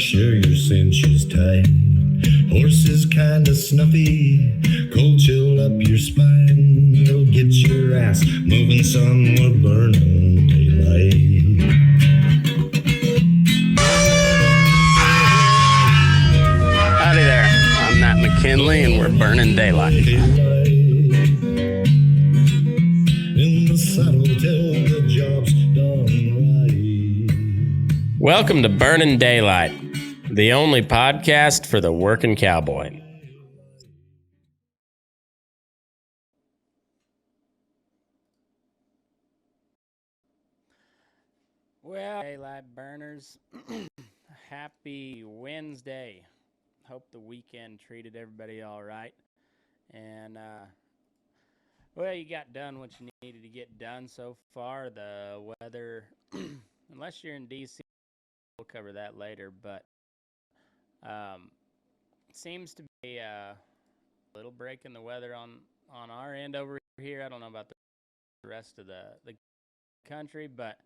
sure your cinch is tight. Horse is kinda snuffy, cold chill up your spine. You'll get your ass moving, son, we're burning daylight. Howdy there, I'm Matt McKinley and we're burning daylight. In the saddle till the job's done right. Welcome to Burnin' Daylight, the only podcast for the working cowboy. Well, daylight burners, happy Wednesday. Hope the weekend treated everybody all right. And, well, you got done what you needed to get done so far. The weather, unless you're in D.C., we'll cover that later, but seems to be a little break in the weather on our end over here. I don't know about the rest of the country, but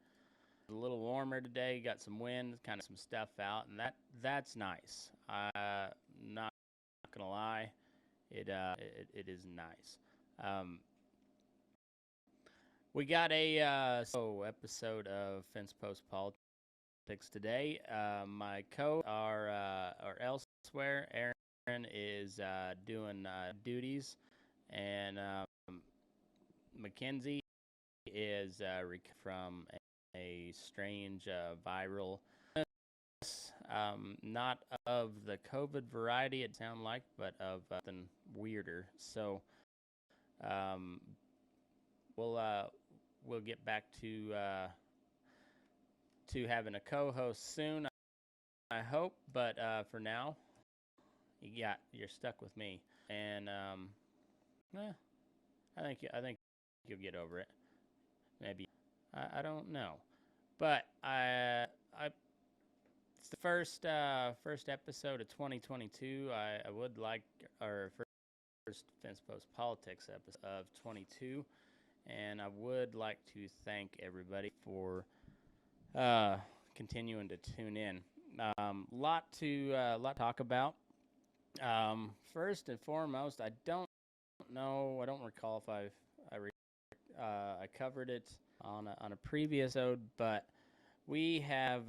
a little warmer today. Got some wind, kind of some stuff out, and that's nice. Not gonna lie, it is nice. We got a episode of Fence Post Politics today. My are elsewhere. Aaron is doing duties, and Mackenzie is from a strange viral, not of the COVID variety, it sounds like, but of something weirder. So we'll get back to having a co-host soon, I hope. But for now, you're stuck with me, and I think you'll get over it. Maybe I don't know, but it's the first episode of 2022. I would like our first Fence Post Politics episode of 22, and I would like to thank everybody for continuing to tune in. Lot to talk about. First and foremost, I don't recall if I covered it on a previous episode, but we have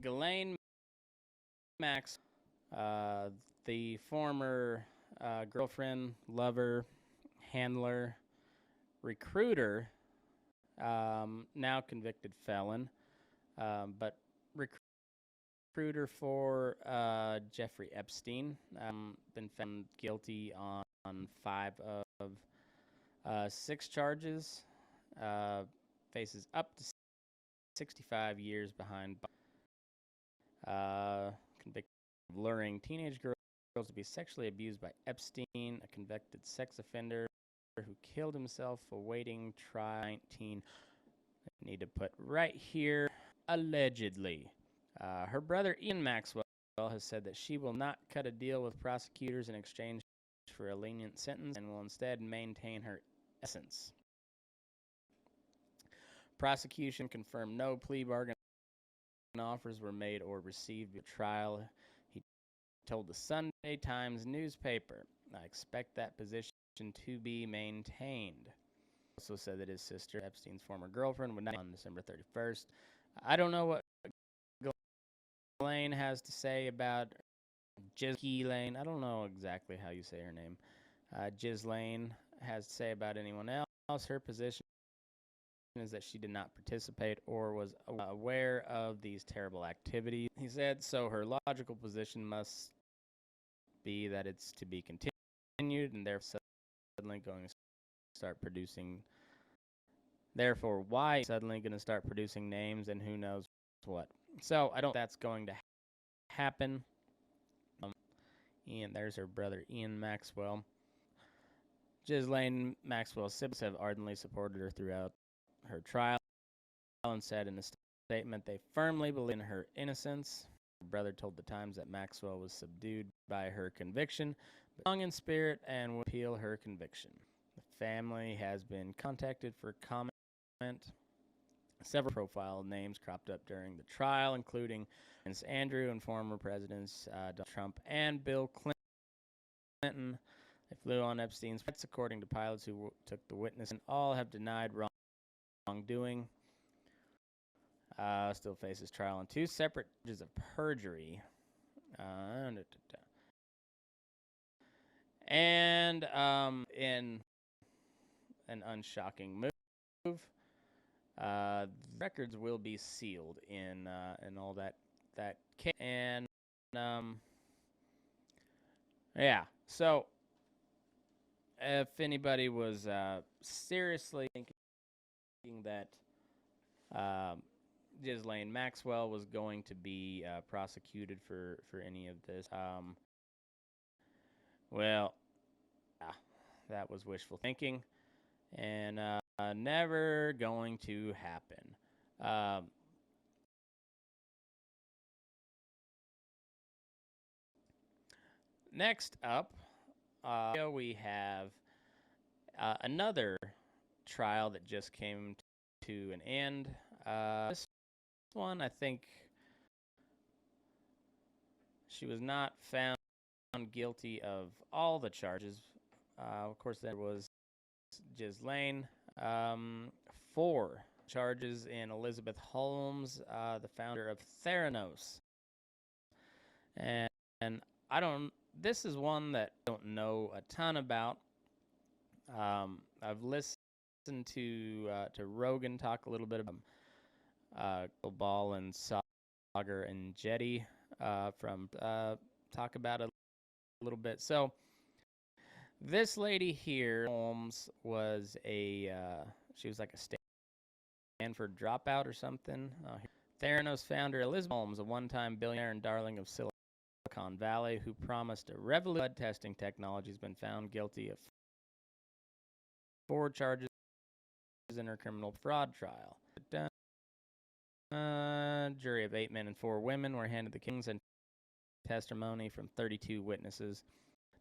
Ghislaine Maxwell, the former girlfriend, lover, handler, recruiter, now convicted felon, but recruiter for Jeffrey Epstein, been found guilty on 5 of 6 charges, faces up to 65 years behind convicted of luring teenage girls to be sexually abused by Epstein, a convicted sex offender who killed himself awaiting trial. 19, I need to put right here, allegedly. Her brother Ian Maxwell has said that she will not cut a deal with prosecutors in exchange for a lenient sentence and will instead maintain her innocence. Prosecution confirmed no plea bargain offers were made or received at trial. He told the Sunday Times newspaper, "I expect that position to be maintained." Also said that his sister, Epstein's former girlfriend, would not on December 31st. I don't know what Ghislaine has to say about Ghislaine. I don't know exactly how you say her name. Ghislaine has to say about anyone else. Her position is that she did not participate or was aware of these terrible activities. He said, so her logical position must be that it's to be continued, and therefore suddenly going to start producing. Therefore, why suddenly going to start producing names and who knows what? So I don't think that's going to happen. Ian, there's her brother, Ian Maxwell. Ghislaine Maxwell's siblings have ardently supported her throughout her trial and said in a statement they firmly believe in her innocence. Her brother told the Times that Maxwell was subdued by her conviction, but strong in spirit and will appeal her conviction. The family has been contacted for comment. Several profile names cropped up during the trial, including Prince Andrew and former presidents Donald Trump and Bill Clinton. They flew on Epstein's flights, according to pilots who took the witness, and all have denied wrongdoing. Still faces trial on 2 separate charges of perjury. And in an unshocking move, records will be sealed in all that case. And yeah, so if anybody was seriously thinking that Ghislaine Maxwell was going to be prosecuted for any of this, well, that was wishful thinking, and never going to happen. Next up, we have another trial that just came to an end. This one, I think, she was not found guilty of all the charges. Of course, there was Ghislaine. 4 charges in Elizabeth Holmes, the founder of Theranos. And this is one that I don't know a ton about. I've listened to Rogan talk a little bit about Ball and Sagar and Jetty from talk about it a little bit. So this lady here, Holmes, was she was like a Stanford dropout or something. Theranos founder Elizabeth Holmes, a one-time billionaire and darling of Silicon Valley, who promised a revolutionary blood testing technology, has been found guilty of 4 charges in her criminal fraud trial. Jury of 8 men and 4 women were handed the kings and testimony from 32 witnesses.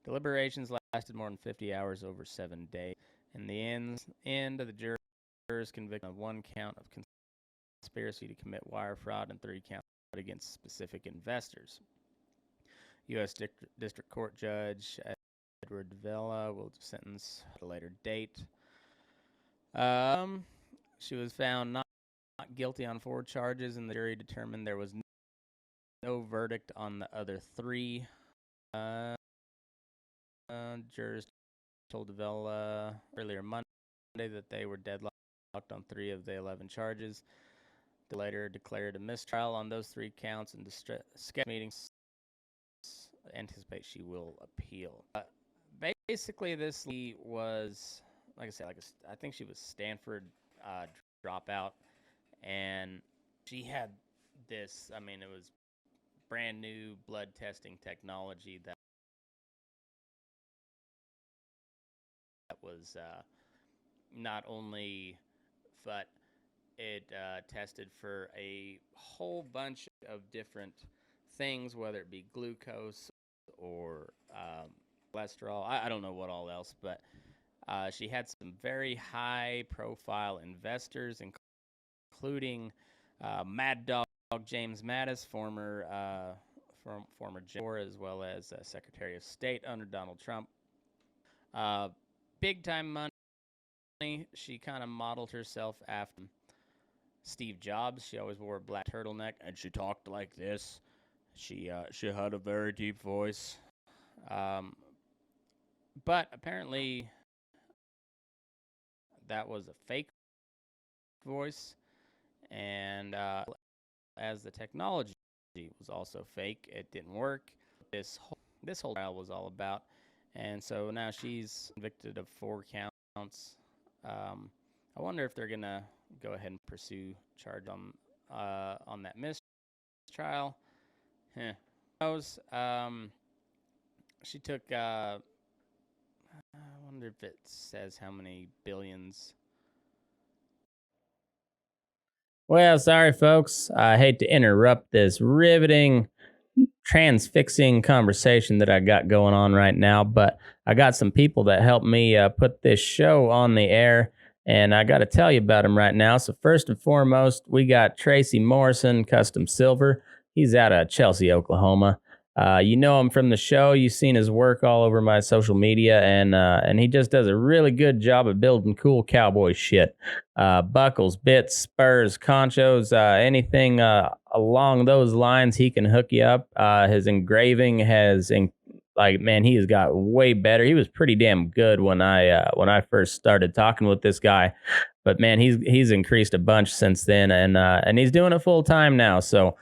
Deliberations lasted more than 50 hours over 7 days. In the end of the jurors convicted of 1 count of conspiracy to commit wire fraud and 3 counts against specific investors. U.S. District Court Judge Edward Vela will sentence at a later date. She was found not guilty on 4 charges, and the jury determined there was no verdict on the other 3. Jurors told Vela earlier Monday that they were deadlocked on 3 of the 11 charges. They later declared a mistrial on those 3 counts, and scheduled meetings anticipate she will appeal. Basically, this was, like I said, I think she was Stanford dropout, and she had this. I mean, it was brand new blood testing technology that was not only, but it tested for a whole bunch of different things, whether it be glucose or cholesterol. I don't know what all else, but she had some very high-profile investors, including Mad Dog James Mattis, former juror, as well as Secretary of State under Donald Trump. Big-time money. She kind of modeled herself after Steve Jobs. She always wore a black turtleneck, and she talked like this. She had a very deep voice. But apparently that was a fake voice, and as the technology was also fake, it didn't work. This whole trial was all about, and so now she's convicted of 4 counts. I wonder if they're gonna go ahead and pursue charge on that mistrial. Who knows? She took. I wonder if it says how many billions. Well, sorry, folks. I hate to interrupt this riveting, transfixing conversation that I got going on right now, but I got some people that helped me put this show on the air, And I got to tell you about him right now. So first and foremost, we got Tracy Morrison, Custom Silver. He's out of Chelsea, Oklahoma. You know him from the show. You've seen his work all over my social media, and he just does a really good job of building cool cowboy shit. Buckles, bits, spurs, conchos, anything along those lines, he can hook you up. His engraving he has got way better. He was pretty damn good when I first started talking with this guy, but man, he's increased a bunch since then, and he's doing it full time now. So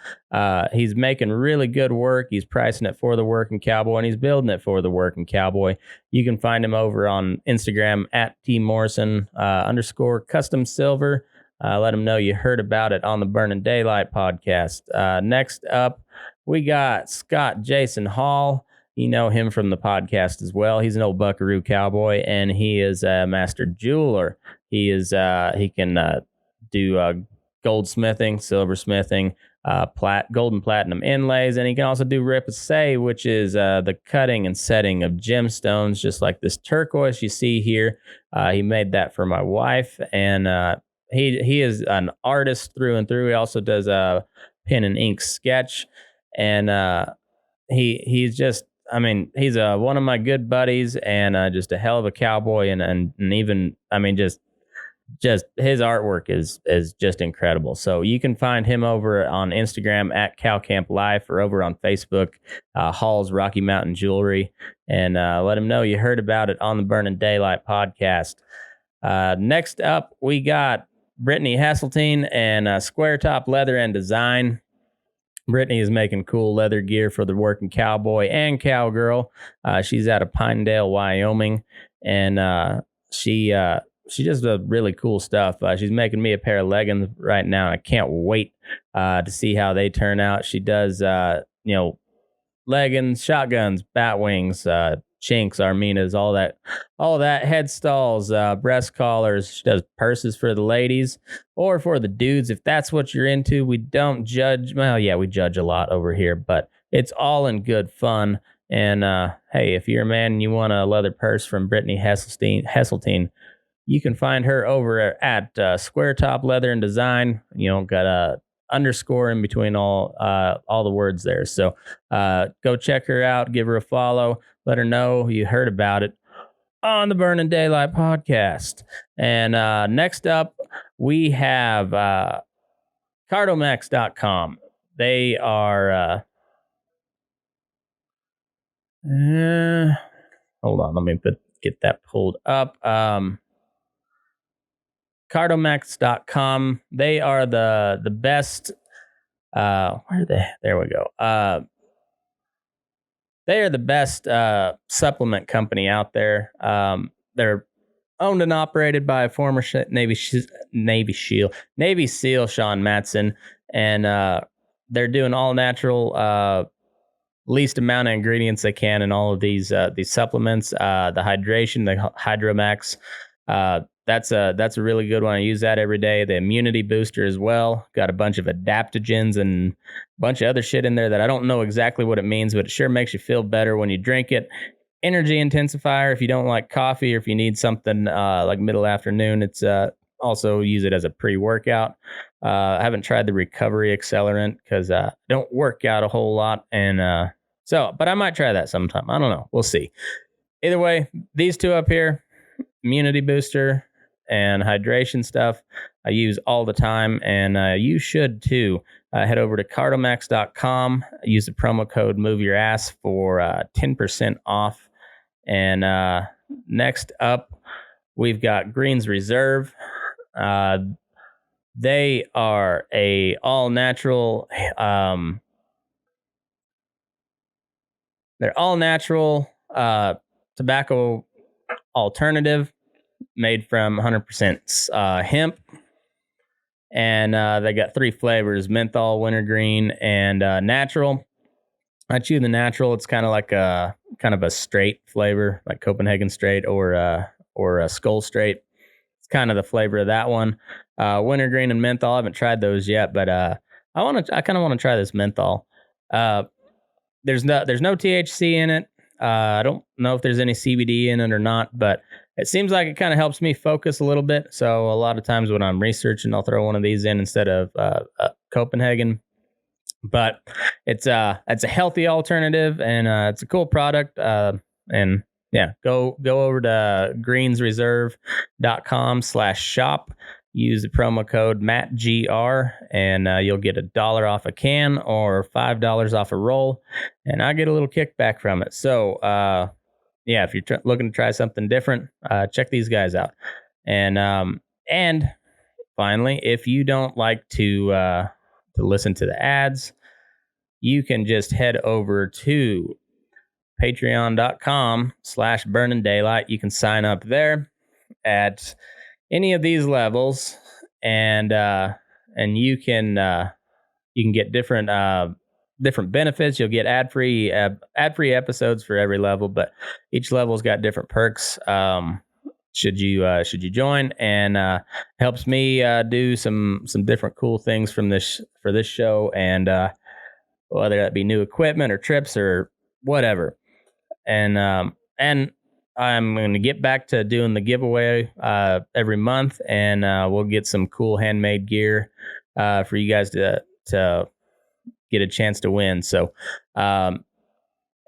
he's making really good work. He's pricing it for the working cowboy, and he's building it for the working cowboy. You can find him over on Instagram at @tmorrison _ custom silver. Let him know you heard about it on the Burnin Daylight podcast. Next up, we got Scott Jason Hall. You know him from the podcast as well. He's an old buckaroo cowboy, and he is a master jeweler. He can do goldsmithing, silversmithing, gold and platinum inlays, and he can also do repoussé, which is the cutting and setting of gemstones, just like this turquoise you see here. He made that for my wife, and he is an artist through and through. He also does a pen and ink sketch, and he's just, I mean, he's one of my good buddies, and just a hell of a cowboy, and even, I mean, just his artwork is just incredible. So you can find him over on Instagram at Cow Camp Life, or over on Facebook, Hall's Rocky Mountain Jewelry, and let him know you heard about it on the Burnin Daylight podcast. Next up, we got Brittany Hesseltine and Square Top Leather and Design. Brittany is making cool leather gear for the working cowboy and cowgirl. She's out of Pinedale, Wyoming, and she just does really cool stuff. She's making me a pair of leggings right now, and I can't wait to see how they turn out. She does, leggings, shotguns, bat wings, chinks, Arminas, all that, head stalls, breast collars. She does purses for the ladies or for the dudes, if that's what you're into. We don't judge. Well, yeah, we judge a lot over here, but it's all in good fun. And hey, if you're a man and you want a leather purse from Brittany Hesseltine, you can find her over at Square Top Leather and Design. Got a underscore in between all the words there. So go check her out, give her a follow, let her know you heard about it on the Burnin Daylight podcast. And next up, we have cardomax.com. They are hold on, let me get that pulled up. Cardomax.com. They are the best. Where are they? There we go. They are the best supplement company out there. They're owned and operated by a former Navy SEAL Sean Matson, and they're doing all natural, least amount of ingredients they can in all of these supplements. The hydration, the Hydromax. That's a really good one. I use that every day. The immunity booster as well. Got a bunch of adaptogens and a bunch of other shit in there that I don't know exactly what it means, but it sure makes you feel better when you drink it. Energy intensifier if you don't like coffee, or if you need something like middle afternoon. It's also use it as a pre-workout. I haven't tried the recovery accelerant because I don't work out a whole lot, and but I might try that sometime. I don't know. We'll see. Either way, these two up here, immunity booster and hydration stuff, I use all the time, and you should too. Head over to cardomax.com, use the promo code MOVEYOURASS for 10% off. And next up, we've got Greens Reserve. They are a all natural. They're all natural tobacco alternative made from 100% hemp, and they got 3 flavors: menthol, wintergreen, and natural. I chew the natural. It's kind of like a straight flavor, like Copenhagen straight or a skull straight. It's kind of the flavor of that one. Wintergreen and menthol, I haven't tried those yet, but I kind of want to try this menthol. There's no THC in it. I don't know if there's any CBD in it or not, but it seems like it kind of helps me focus a little bit. So a lot of times when I'm researching, I'll throw one of these in instead of Copenhagen. But it's a healthy alternative, and it's a cool product. And yeah, go over to greensreserve.com/shop. Use the promo code MattGR, and you'll get $1 off a can or $5 off a roll, and I get a little kickback from it. So yeah, if you're looking to try something different, check these guys out. And finally, if you don't like to listen to the ads, you can just head over to patreon.com/burning daylight. You can sign up there at any of these levels, and you can get different benefits. You'll get ad-free episodes for every level, but each level's got different perks. Should you join, and helps me do some different cool things for this show, and whether that be new equipment or trips or whatever. And I'm going to get back to doing the giveaway every month, and we'll get some cool handmade gear for you guys to get a chance to win. So, and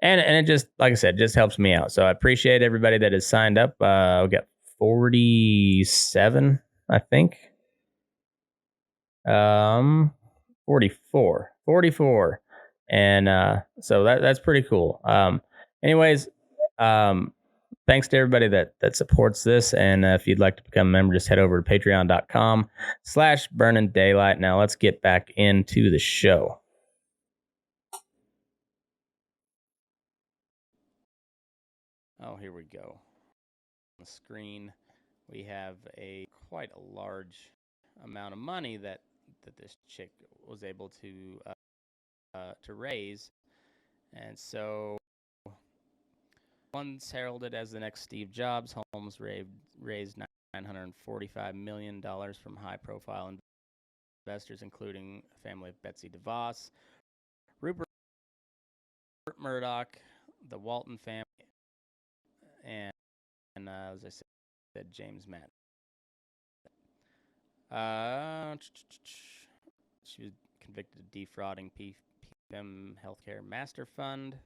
it just, like I said, just helps me out. So I appreciate everybody that has signed up. We got 47, I think. 44. And so that's pretty cool. Anyways, thanks to everybody that supports this. And if you'd like to become a member, just head over to patreon.com/burning daylight. Now let's get back into the show. Oh, here we go. On the screen, we have quite a large amount of money that this chick was able to raise. And so, once heralded as the next Steve Jobs, Holmes raised $945 million from high-profile investors, including the family of Betsy DeVos, Rupert Murdoch, the Walton family, and as I said, James Madison. She was convicted of defrauding PM Healthcare Master Fund.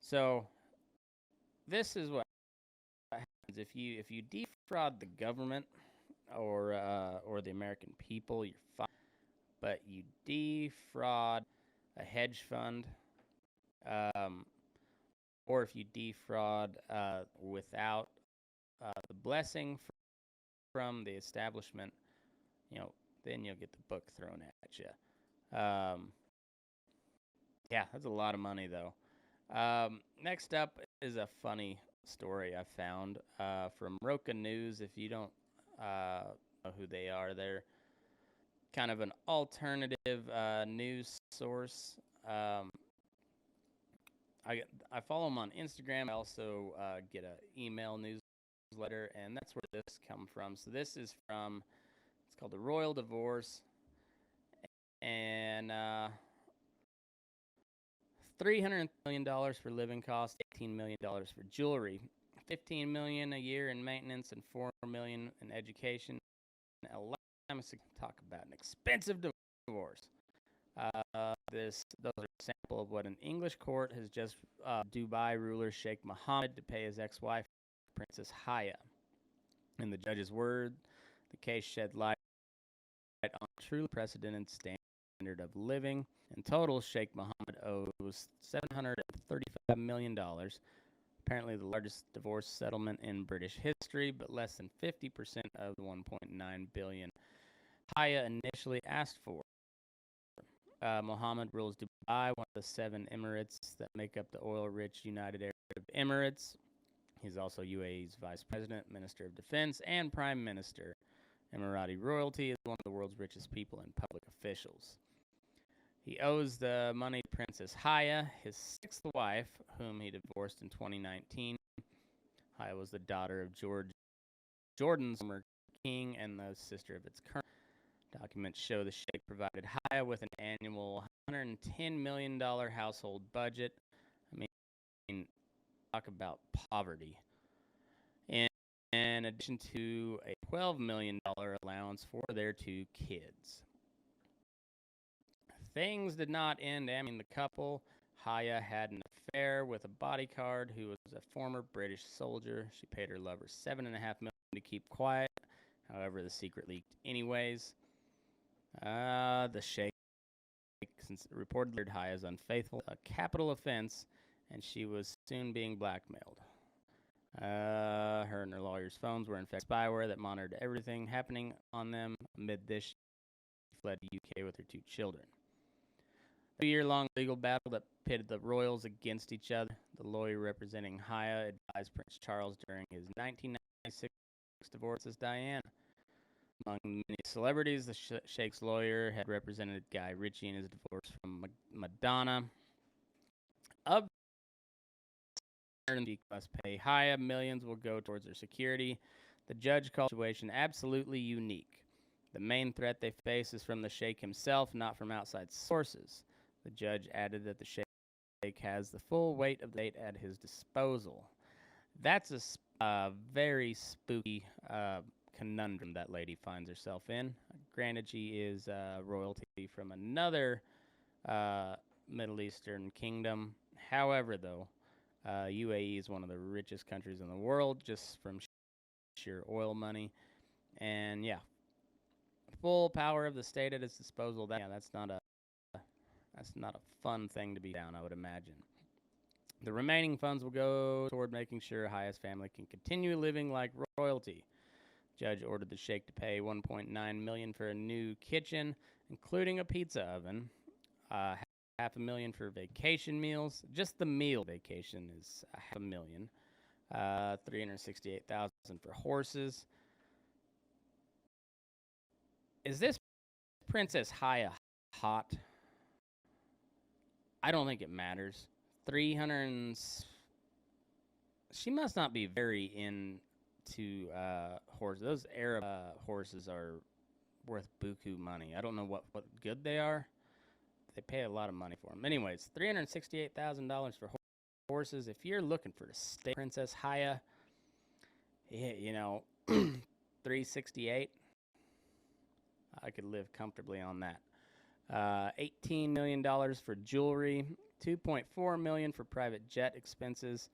So this is what happens if you defraud the government or the American people, you're fine. But you defraud a hedge fund, or if you defraud without the blessing from the establishment, then you'll get the book thrown at you. Yeah, that's a lot of money, though. Next up is a funny story I found from Roca News. If you don't know who they are, they're kind of an alternative news source. I follow them on Instagram. I also get an email newsletter, and that's where this comes from. So this is from, it's called The Royal Divorce, and $300 million for living costs, $18 million for jewelry, $15 million a year in maintenance, and $4 million in education. Allow me to talk about an expensive divorce. Those are a sample of what an English court has just Dubai ruler Sheikh Mohammed to pay his ex-wife, Princess Haya. In the judge's word, the case shed light on a truly precedented standard of living. In total, Sheikh Mohammed owes $735 million, apparently the largest divorce settlement in British history, but less than 50% of the $1.9 billion Haya initially asked for. Mohammed rules Dubai, one of the 7 emirates that make up the oil-rich United Arab Emirates. He's also UAE's vice president, minister of defense, and prime minister. Emirati royalty is one of the world's richest people and public officials. He owes the money to Princess Haya, his 6th wife, whom he divorced in 2019. Haya was the daughter of Jordan's former king and the sister of its current. Documents show the sheikh provided Haya with an annual $110 million household budget. I mean, talk about poverty. In addition to a $12 million allowance for their 2 kids. Things did not end. I mean, the couple, Haya, had an affair with a bodyguard who was a former British soldier. She paid her lover $7.5 million to keep quiet. However, the secret leaked anyways. The sheikh reported Haya as unfaithful, a capital offense, and she was soon being blackmailed. Her and her lawyer's phones were in fact spyware that monitored everything happening on them. Amid this, she fled to UK with her 2 children. A 2-year-long legal battle that pitted the royals against each other. The lawyer representing Haya advised Prince Charles during his 1996 divorce as Diana. Among many celebrities, the Sheikh's lawyer had represented Guy Ritchie in his divorce from Madonna. Of the must pay Haya, millions will go towards their security. The judge called the situation absolutely unique. The main threat they face is from the Sheikh himself, not from outside sources. The judge added that the Sheikh has the full weight of the state at his disposal. That's a very spooky conundrum that lady finds herself in. Granted, she is royalty from another Middle Eastern kingdom. However, though, UAE is one of the richest countries in the world just from sheer oil money. And yeah, full power of the state at its disposal. That's not a fun thing to be down, I would imagine. The remaining funds will go toward making sure Haya's family can continue living like royalty. Judge ordered the sheikh to pay $1.9 million for a new kitchen, including a pizza oven. $500,000 for vacation meals. Just the meal vacation is $500,000. $368,000 for horses. Is this Princess Haya hot? I don't think it matters. 300. She must not be very into horses. Those Arab horses are worth buku money. I don't know what good they are. They pay a lot of money for them. Anyways, $368,000 for horses. If you're looking for the state Princess Haya, you know, 368. I could live comfortably on that. $18 million for jewelry, $2.4 million for private jet expenses,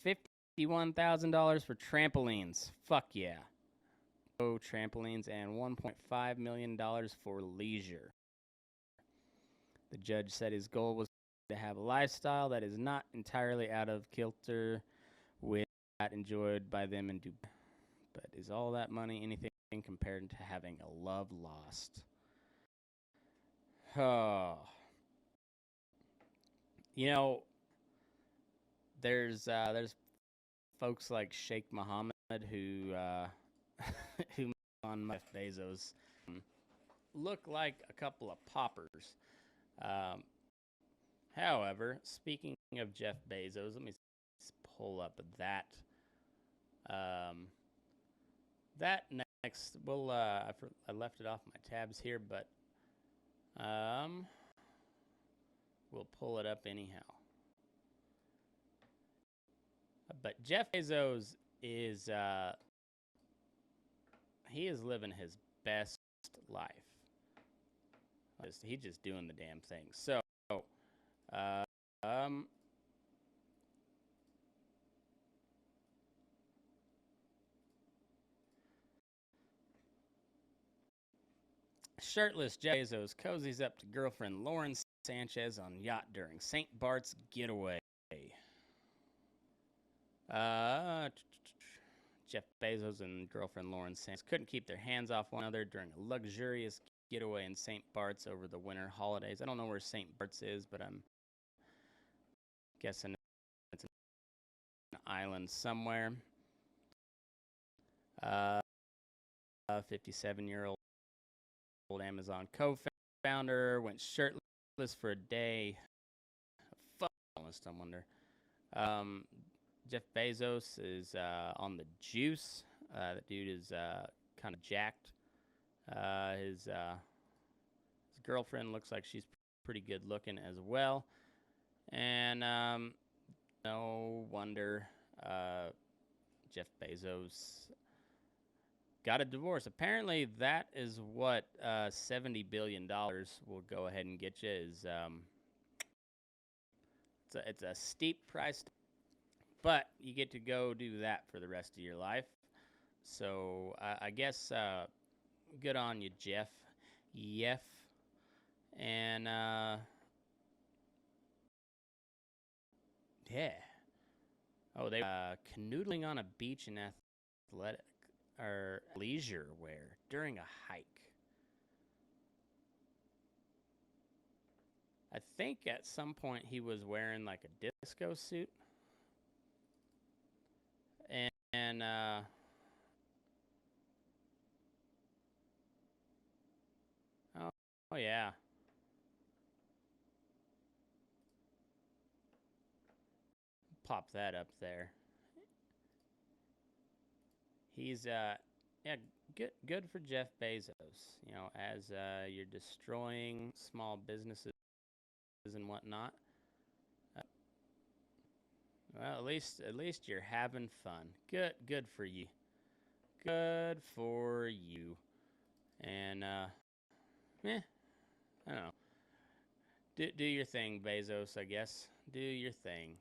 $51,000 for trampolines. Fuck yeah. Trampolines, and $1.5 million for leisure. The judge said his goal was to have a lifestyle that is not entirely out of kilter with that enjoyed by them in Dubai. But is all that money anything compared to having a love lost? Oh. You know, there's folks like Sheikh Mohammed who who on Jeff Bezos look like a couple of paupers. However, speaking of Jeff Bezos, let me pull up that. That next, well, I left it off my tabs here, but we'll pull it up anyhow. But Jeff Bezos is he is living his best life. He's just doing the damn thing. So, shirtless Jeff Bezos cozies up to girlfriend Lauren Sanchez on yacht during St. Bart's getaway. Jeff Bezos and girlfriend Lauren Sanchez couldn't keep their hands off one another during a luxurious getaway in St. Bart's over the winter holidays. I don't know where St. Bart's is, but I'm guessing it's an island somewhere. 57-year-old Amazon co-founder went shirtless for a day. Fuck, I wonder. Jeff Bezos is on the juice. The dude is kind of jacked. His girlfriend looks like she's pretty good looking as well. And no wonder Jeff Bezos got a divorce. Apparently, that is what $70 billion will go ahead and get you. It's a steep price, but you get to go do that for the rest of your life. So I guess good on you, Jeff. Yef. And yeah. Oh, they canoodling on a beach in athletic or leisure wear during a hike. I think at some point he was wearing like a disco suit. And oh yeah. Pop that up there. He's yeah, good for Jeff Bezos. You know, as you're destroying small businesses and whatnot. Uh, well, at least you're having fun. Good for you. Good for you. And I don't know. Do your thing, Bezos. I guess do your thing.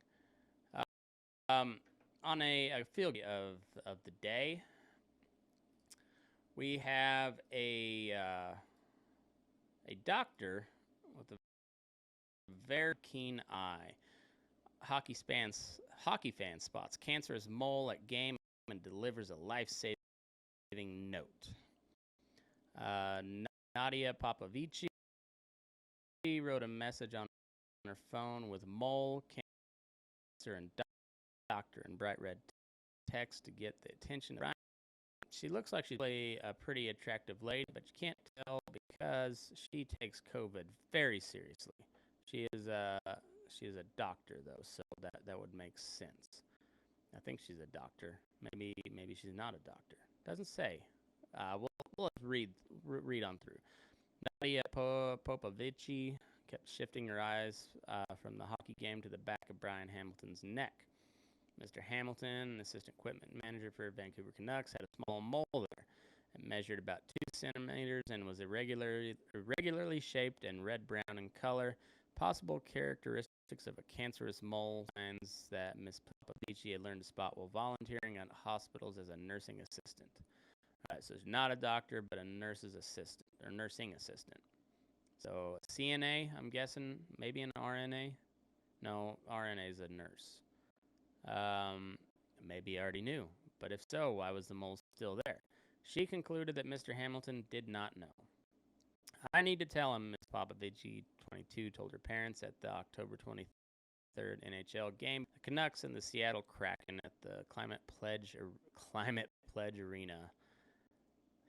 Um, on a field of the day, we have a doctor with a very keen eye. Hockey fan spots cancerous mole at game and delivers a life-saving note. Nadia Popovici wrote a message on her phone with mole, cancer, and doctor in bright red text to get the attention of Ryan. She looks like she's a pretty attractive lady, but you can't tell because she takes COVID very seriously. She is a doctor though, so that would make sense. I think she's a doctor. Maybe she's not a doctor. Doesn't say. We'll read on through. Nadia Popovici kept shifting her eyes from the hockey game to the back of Brian Hamilton's neck. Mr. Hamilton, assistant equipment manager for Vancouver Canucks, had a small mole there. It measured about 2 centimeters and was irregularly shaped and red-brown in color. Possible characteristics of a cancerous mole, signs that Miss Popovici had learned to spot while volunteering at hospitals as a nursing assistant. All right, so she's not a doctor, but a nurse's assistant or nursing assistant. So CNA, I'm guessing, maybe an RNA. No, RNA is a nurse. Maybe I already knew, but if so, why was the mole still there? She concluded that Mr. Hamilton did not know. I need to tell him, Miss Popovici, 22, told her parents at the October 23rd NHL game. The Canucks and the Seattle Kraken at the Climate Pledge Arena.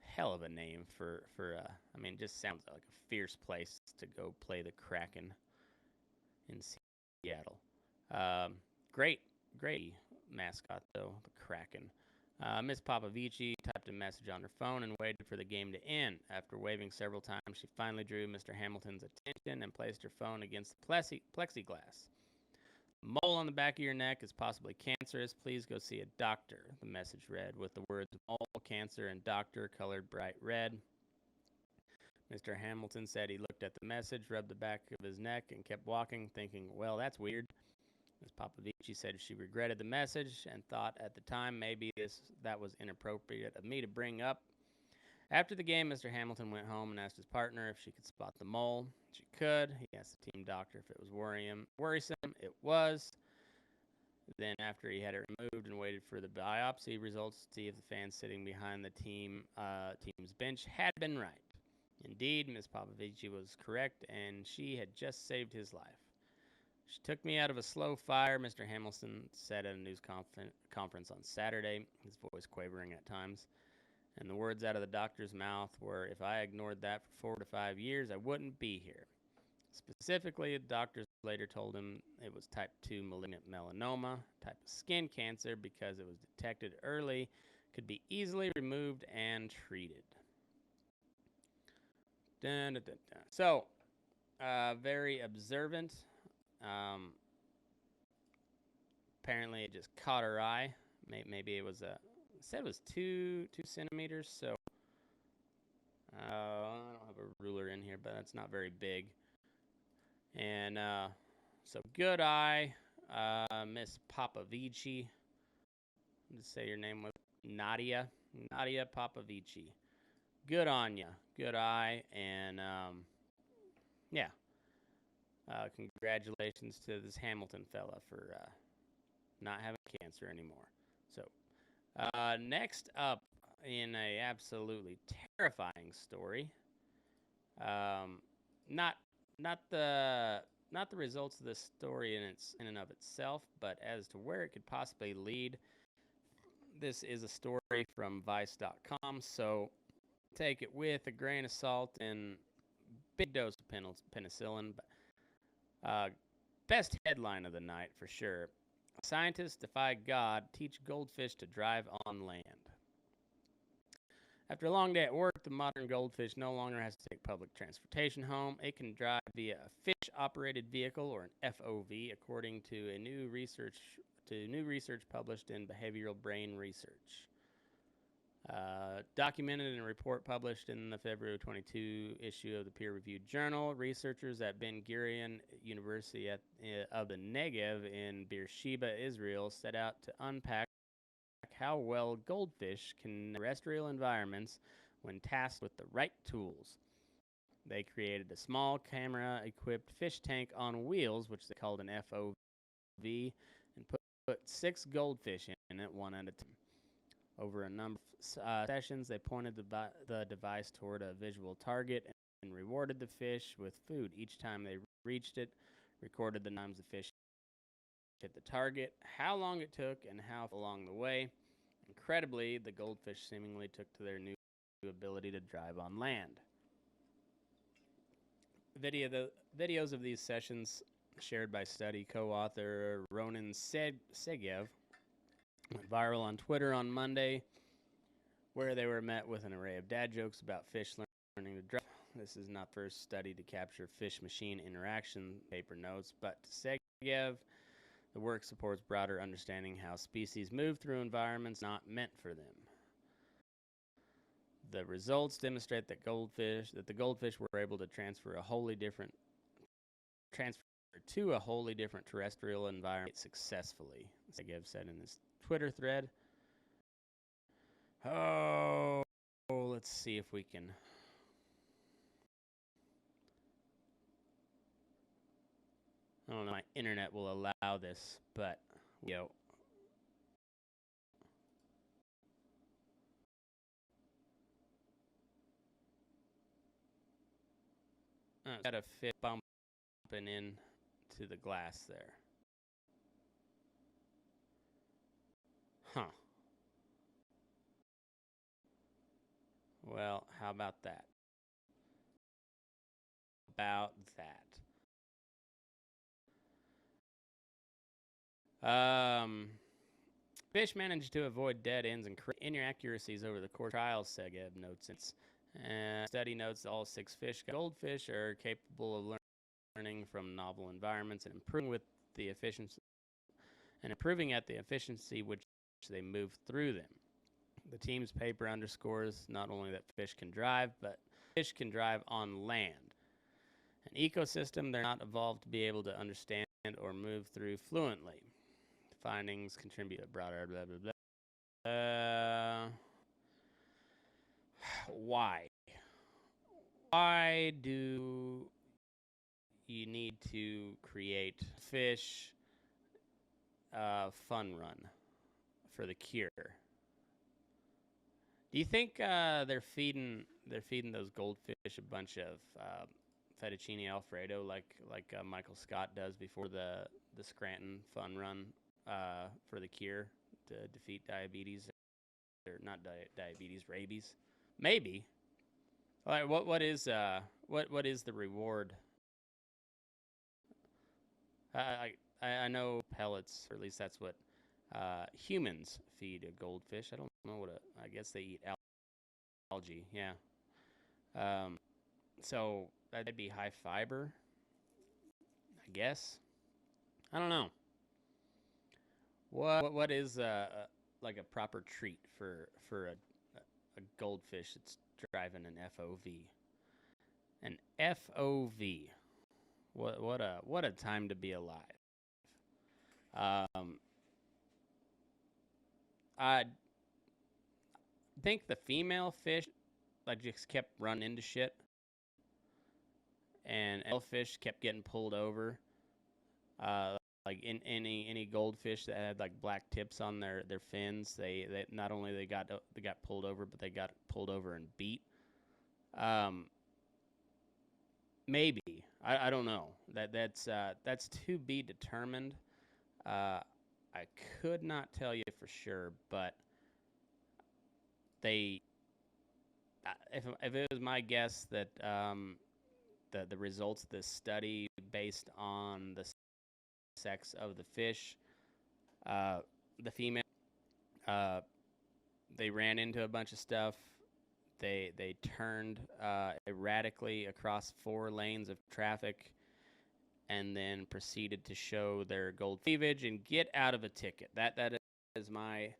Hell of a name for I mean, it just sounds like a fierce place to go play the Kraken in Seattle. Great mascot, though, the Kraken. Miss Popovici typed a message on her phone and waited for the game to end. After waving several times, she finally drew Mr. Hamilton's attention and placed her phone against the plexiglass. Mole on the back of your neck is possibly cancerous. Please go see a doctor, the message read, with the words mole, cancer, and doctor colored bright red. Mr. Hamilton said he looked at the message, rubbed the back of his neck, and kept walking, thinking, well, that's weird. Ms. Popovici said she regretted the message and thought at the time maybe that was inappropriate of me to bring up. After the game, Mr. Hamilton went home and asked his partner if she could spot the mole. She could. He asked the team doctor if it was worrisome. It was. Then after he had it removed and waited for the biopsy results to see if the fan sitting behind the team's bench had been right. Indeed, Ms. Popovici was correct, and she had just saved his life. She took me out of a slow fire, Mr. Hamilton said at a news conference on Saturday, his voice quavering at times. And the words out of the doctor's mouth were, if I ignored that for 4 to 5 years, I wouldn't be here. Specifically, the doctors later told him it was type 2 malignant melanoma, type of skin cancer, because it was detected early, could be easily removed and treated. Dun, dun, dun, dun. So, very observant. apparently it just caught her eye. Maybe it was it said it was 2 centimeters. So I don't have a ruler in here, but that's not very big. And so good eye, Miss Popovici. Just say your name was Nadia Popovici. Good on ya. Good eye. And yeah. Congratulations to this Hamilton fella for not having cancer anymore. So next up in a absolutely terrifying story. Not the results of the story in and of itself, but as to where it could possibly lead. This is a story from Vice.com, so take it with a grain of salt and big dose of penicillin. Best headline of the night for sure. Scientists defy God, teach goldfish to drive on land. After a long day at work, the modern goldfish no longer has to take public transportation home. It can drive via a fish-operated vehicle, or an FOV, according to new research published in Behavioral Brain Research. Documented in a report published in the February 22 issue of the peer-reviewed journal, researchers at Ben Gurion University of the Negev in Beersheba, Israel, set out to unpack how well goldfish can terrestrial environments when tasked with the right tools. They created a small camera-equipped fish tank on wheels, which they called an FOV, and put 6 goldfish in it, one at a time. Over a number of sessions, they pointed the device toward a visual target and rewarded the fish with food each time they reached it, recorded the times the fish hit the target, how long it took, and how along the way. Incredibly, the goldfish seemingly took to their new ability to drive on land. Videos of these sessions, shared by study co-author Ronan Segev, went viral on Twitter on Monday, where they were met with an array of dad jokes about fish learning to drive. This is not the first study to capture fish-machine interaction, paper notes, but to Segev, the work supports broader understanding how species move through environments not meant for them. The results demonstrate that the goldfish were able to transfer to a wholly different terrestrial environment successfully, Segev said in his Twitter thread. Oh, let's see if we can. I don't know if my internet will allow this, but got a fish bumping in to the glass there. Huh. Well, how about that? Fish managed to avoid dead ends and inaccuracies over the course of trials, Segev notes. Study notes that all 6 goldfish are capable of learning from novel environments and improving at the efficiency which they move through them. The team's paper underscores not only that fish can drive, but fish can drive on land, an ecosystem they're not evolved to be able to understand or move through fluently. The findings contribute to broader blah, blah, blah. Why? Why do you need to create fish fun run for the cure? Do you think they're feeding those goldfish a bunch of fettuccine alfredo like Michael Scott does before the Scranton fun run for the cure to defeat diabetes, or not diabetes, rabies? Maybe. All right, what is the reward? I know pellets, or at least that's what humans feed a goldfish. I don't know I guess they eat algae. Yeah. So that'd be high fiber, I guess. I don't know. What is like a proper treat for a goldfish that's driving an FOV? An FOV. What a time to be alive. Um, I think the female fish like just kept running into shit, and male fish kept getting pulled over. Like in any goldfish that had like black tips on their fins, they not only they got pulled over, but they got pulled over and beat. Um, maybe I don't know. That's to be determined. I could not tell you for sure, but they if it was my guess that the results of this study based on the sex of the fish, the female, uh, they ran into a bunch of stuff. They turned erratically across 4 lanes of traffic, and then proceeded to show their gold cleavage and get out of a ticket. That is my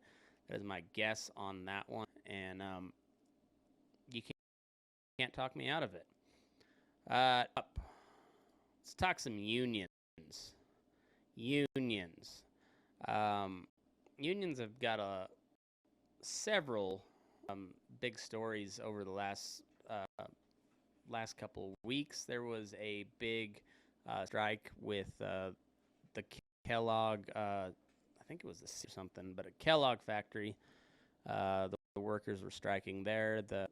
guess on that one, and you can't talk me out of it. Let's talk some unions. Unions. Unions have got several big stories over the last couple of weeks. There was a big strike with the Kellogg. I think it was or something, but a Kellogg factory. The workers were striking there. The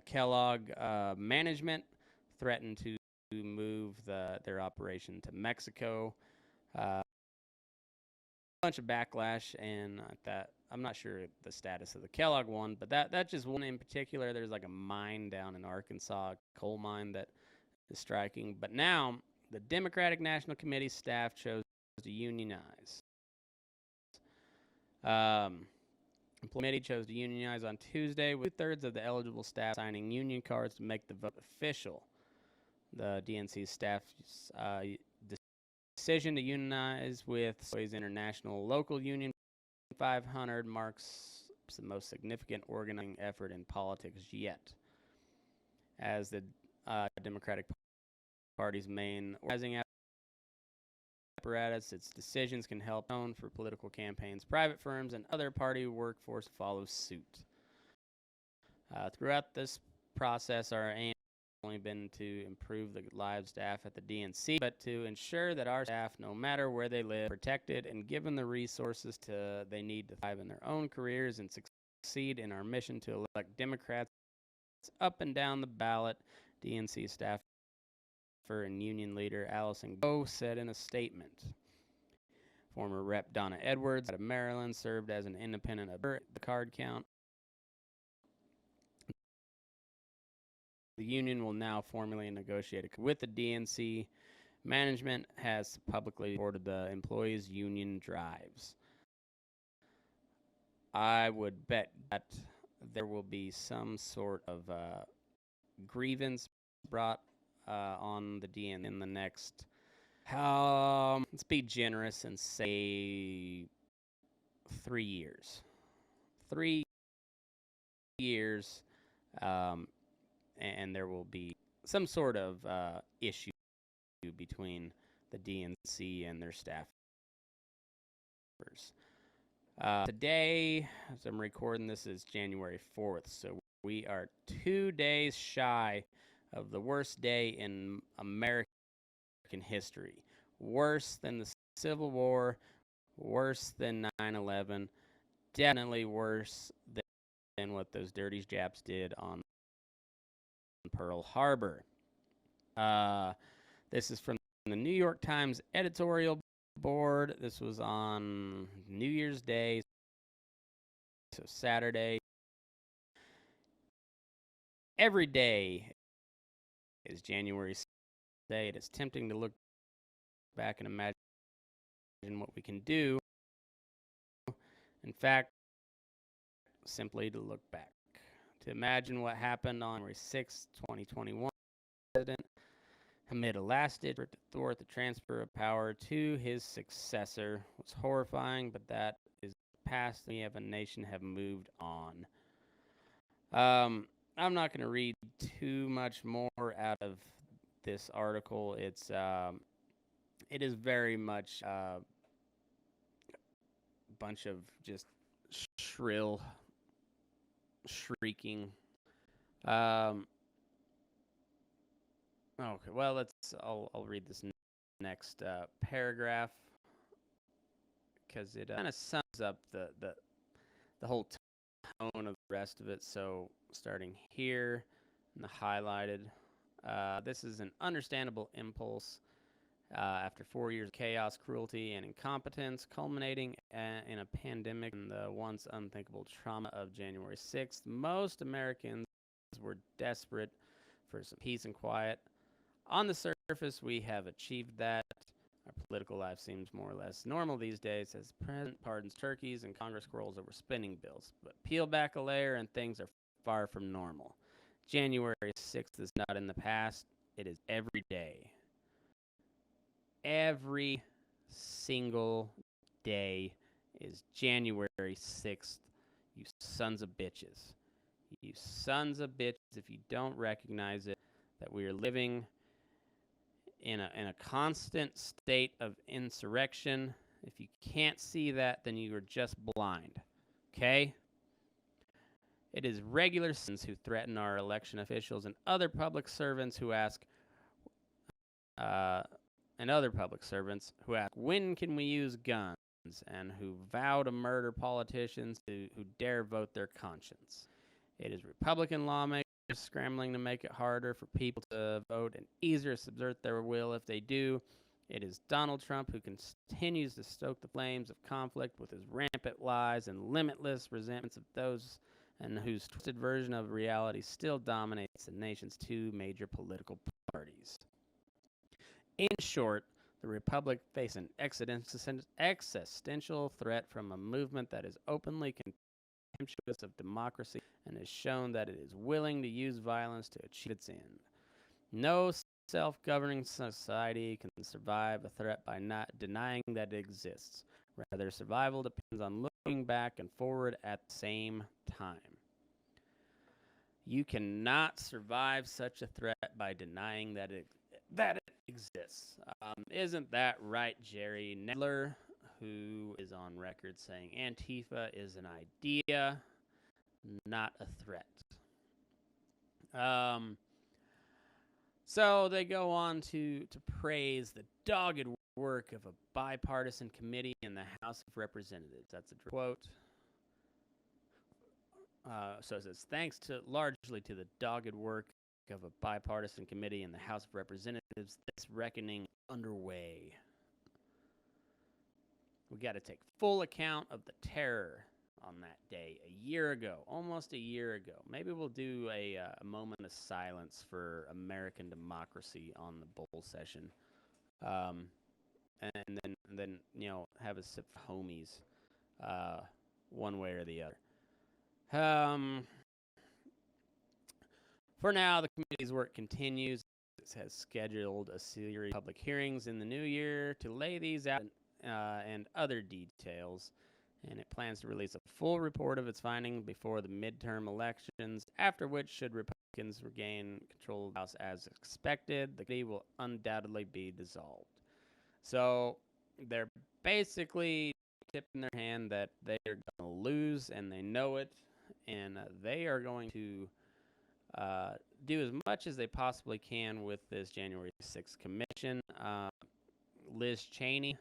Kellogg management threatened to move their operation to Mexico. A bunch of backlash, and that I'm not sure the status of the Kellogg one, but that just one in particular. There's like a mine down in Arkansas, a coal mine that is striking. But now the Democratic National Committee staff chose to unionize. Committee chose to unionize on Tuesday, with 2/3 of the eligible staff signing union cards to make the vote official. The DNC staff's decision to unionize with Soy's International Local Union 500 marks the most significant organizing effort in politics yet. As the Democratic Party's main organizing apparatus, its decisions can help for political campaigns, private firms, and other party workforce follow suit. Throughout this process, our aim has only been to improve the lives of staff at the DNC, but to ensure that our staff, no matter where they live, are protected and given the resources they need to thrive in their own careers and succeed in our mission to elect Democrats up and down the ballot, DNC staffer and union leader Allison Go said in a statement. Former Rep. Donna Edwards out of Maryland served as an independent of the card count. The union will now formally negotiate with the DNC. Management has publicly supported the employees' union drives. I would bet that there will be some sort of grievance brought on the DNC in the next, let's be generous and say 3 years. 3 years, and there will be some sort of issue between the DNC and their staffers. Today, as I'm recording this, is January 4th, so we are 2 days shy of the worst day in American history. Worse than the Civil War, worse than 9/11, definitely worse than what those dirty Japs did on Pearl Harbor. This is from the New York Times editorial board. This was on New Year's Day, so Saturday. Every day is January 6th. It is tempting to look back and imagine what we can do. In fact, simply to look back, to imagine what happened on January 6th, 2021. President amid a last-ditch effort to thwart the transfer of power to his successor. It was horrifying, but that is past. We have a nation have moved on. I'm not going to read too much more out of this article. It is very much a bunch of just shrill, shrieking. Okay, well, I'll read this next paragraph because it kind of sums up the whole tone of the rest of it. So starting here in the highlighted, this is an understandable impulse after 4 years of chaos, cruelty, and incompetence, culminating in a pandemic and the once unthinkable trauma of January 6th. Most Americans were desperate for some peace and quiet. On the surface, we have achieved that. Our political life seems more or less normal these days as the president pardons turkeys and Congress quarrels over spending bills. But peel back a layer and things are far from normal. January 6th is not in the past. It is every day. Every single day is January 6th, you sons of bitches. You sons of bitches, if you don't recognize it, that we are living in a constant state of insurrection. If you can't see that, then you are just blind. Okay? It is regular citizens who threaten our election officials and other public servants who ask, when can we use guns, and who vow to murder politicians who dare vote their conscience. It is Republican lawmakers scrambling to make it harder for people to vote and easier to subvert their will if they do. It is Donald Trump who continues to stoke the flames of conflict with his rampant lies and limitless resentments of those and whose twisted version of reality still dominates the nation's two major political parties. In short, the Republic faces an existential threat from a movement that is openly contemptuous of democracy and has shown that it is willing to use violence to achieve its end. No self-governing society can survive a threat by not denying that it exists. Rather, survival depends on looking back and forward at the same time. You cannot survive such a threat by denying that it exists. Isn't that right, Jerry Nedler, who is on record saying Antifa is an idea, not a threat? So they go on to praise the dogged work of a bipartisan committee in the House of Representatives. That's a quote. So it says, thanks largely to the dogged work of a bipartisan committee in the House of Representatives, this reckoning is underway. We got to take full account of the terror on that day a year ago, almost a year ago. Maybe we'll do a moment of silence for American democracy on the bull session, and then have a sip of homies, one way or the other. For now, the committee's work continues. It has scheduled a series of public hearings in the new year to lay these out and other details, and it plans to release a full report of its findings before the midterm elections, after which, should Republicans regain control of the House as expected, the committee will undoubtedly be dissolved. So they're basically tipping their hand that they are going to lose, and they know it, and they are going to do as much as they possibly can with this January 6th commission. Liz Cheney,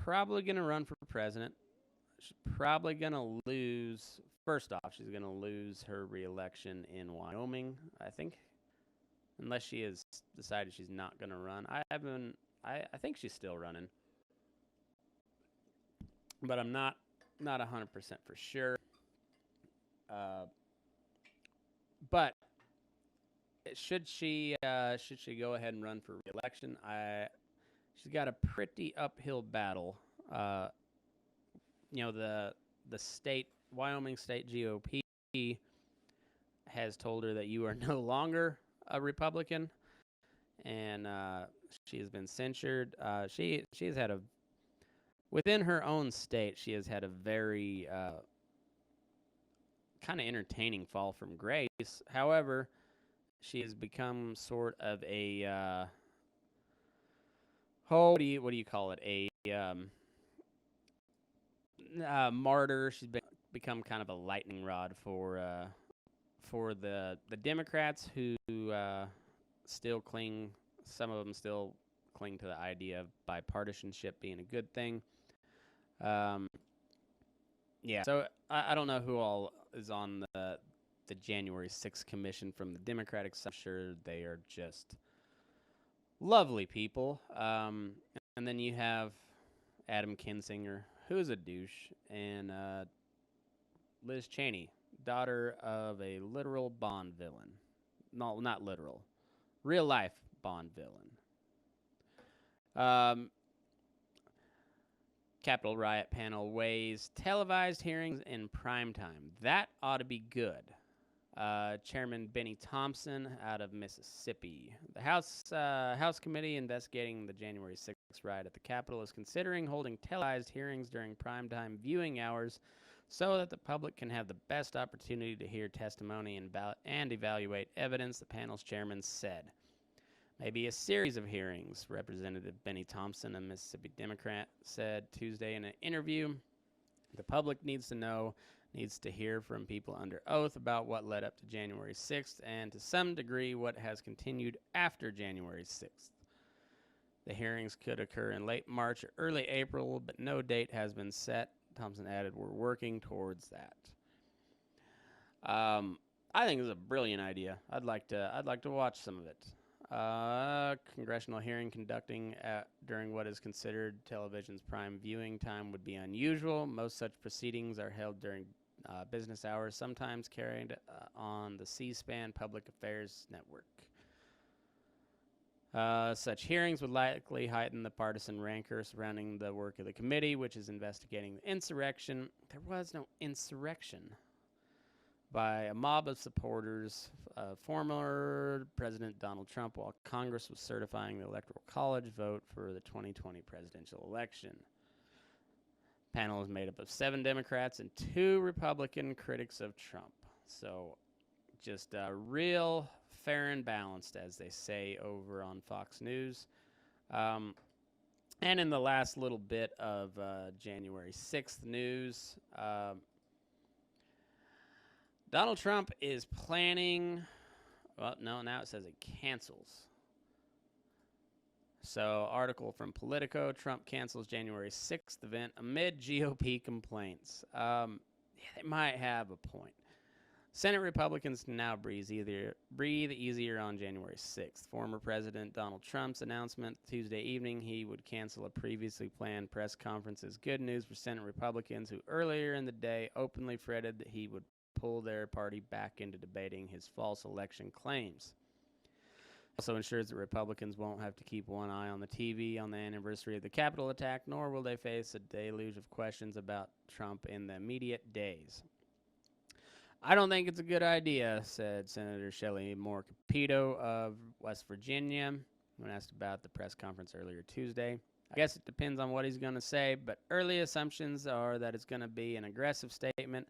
probably going to run for president. She's probably going to lose. First off, she's going to lose her reelection in Wyoming, I think, unless she has decided she's not going to run. I think she's still running, but I'm not 100% for sure. But should she go ahead and run for re-election, she's got a pretty uphill battle. The Wyoming State GOP has told her that you are no longer a Republican. and she has been censured. She has had a within her own state. She has had a very kind of entertaining fall from grace. However, she has become sort of a what do you call it? A martyr. She's become kind of a lightning rod for the Democrats who still cling. Some of them still cling to the idea of bipartisanship being a good thing. Yeah. So I don't know who all is on the January 6th commission from the Democratic side. I'm sure they are just lovely people. And then you have Adam Kinzinger, who's a douche, and Liz Cheney, daughter of a literal Bond villain. No, not literal. Real life Bond villain. Capitol Riot panel weighs televised hearings in prime time. That ought to be good. Chairman Benny Thompson out of Mississippi. The House Committee investigating the January 6th riot at the Capitol is considering holding televised hearings during primetime viewing hours so that the public can have the best opportunity to hear testimony and evaluate evidence, the panel's chairman said. Maybe a series of hearings, Representative Benny Thompson, a Mississippi Democrat, said Tuesday in an interview. The public needs to hear from people under oath about what led up to January 6th and to some degree what has continued after January 6th. The hearings could occur in late March or early April, but no date has been set. Thompson added, "We're working towards that." I think it's a brilliant idea. I'd like to watch some of it. Congressional hearing conducting during what is considered television's prime viewing time would be unusual. Most such proceedings are held during business hours, sometimes carried on the C-SPAN Public Affairs Network. Such hearings would likely heighten the partisan rancor surrounding the work of the committee, which is investigating the insurrection. There was no insurrection. By a mob of supporters of former President Donald Trump while Congress was certifying the Electoral College vote for the 2020 presidential election. The panel is made up of 7 Democrats and 2 Republican critics of Trump. So just real fair and balanced, as they say over on Fox News. And in the last little bit of January 6th news, Donald Trump is planning, well, no, now it says it cancels. So, article from Politico, Trump cancels January 6th event amid GOP complaints. They might have a point. Senate Republicans can now breathe easier on January 6th. Former President Donald Trump's announcement Tuesday evening he would cancel a previously planned press conference is good news for Senate Republicans who earlier in the day openly fretted that he would pull their party back into debating his false election claims. Also ensures that Republicans won't have to keep one eye on the TV on the anniversary of the Capitol attack, nor will they face a deluge of questions about Trump in the immediate days. I don't think it's a good idea, said Senator Shelley Moore Capito of West Virginia when asked about the press conference earlier Tuesday. I guess it depends on what he's going to say, but early assumptions are that it's going to be an aggressive statement.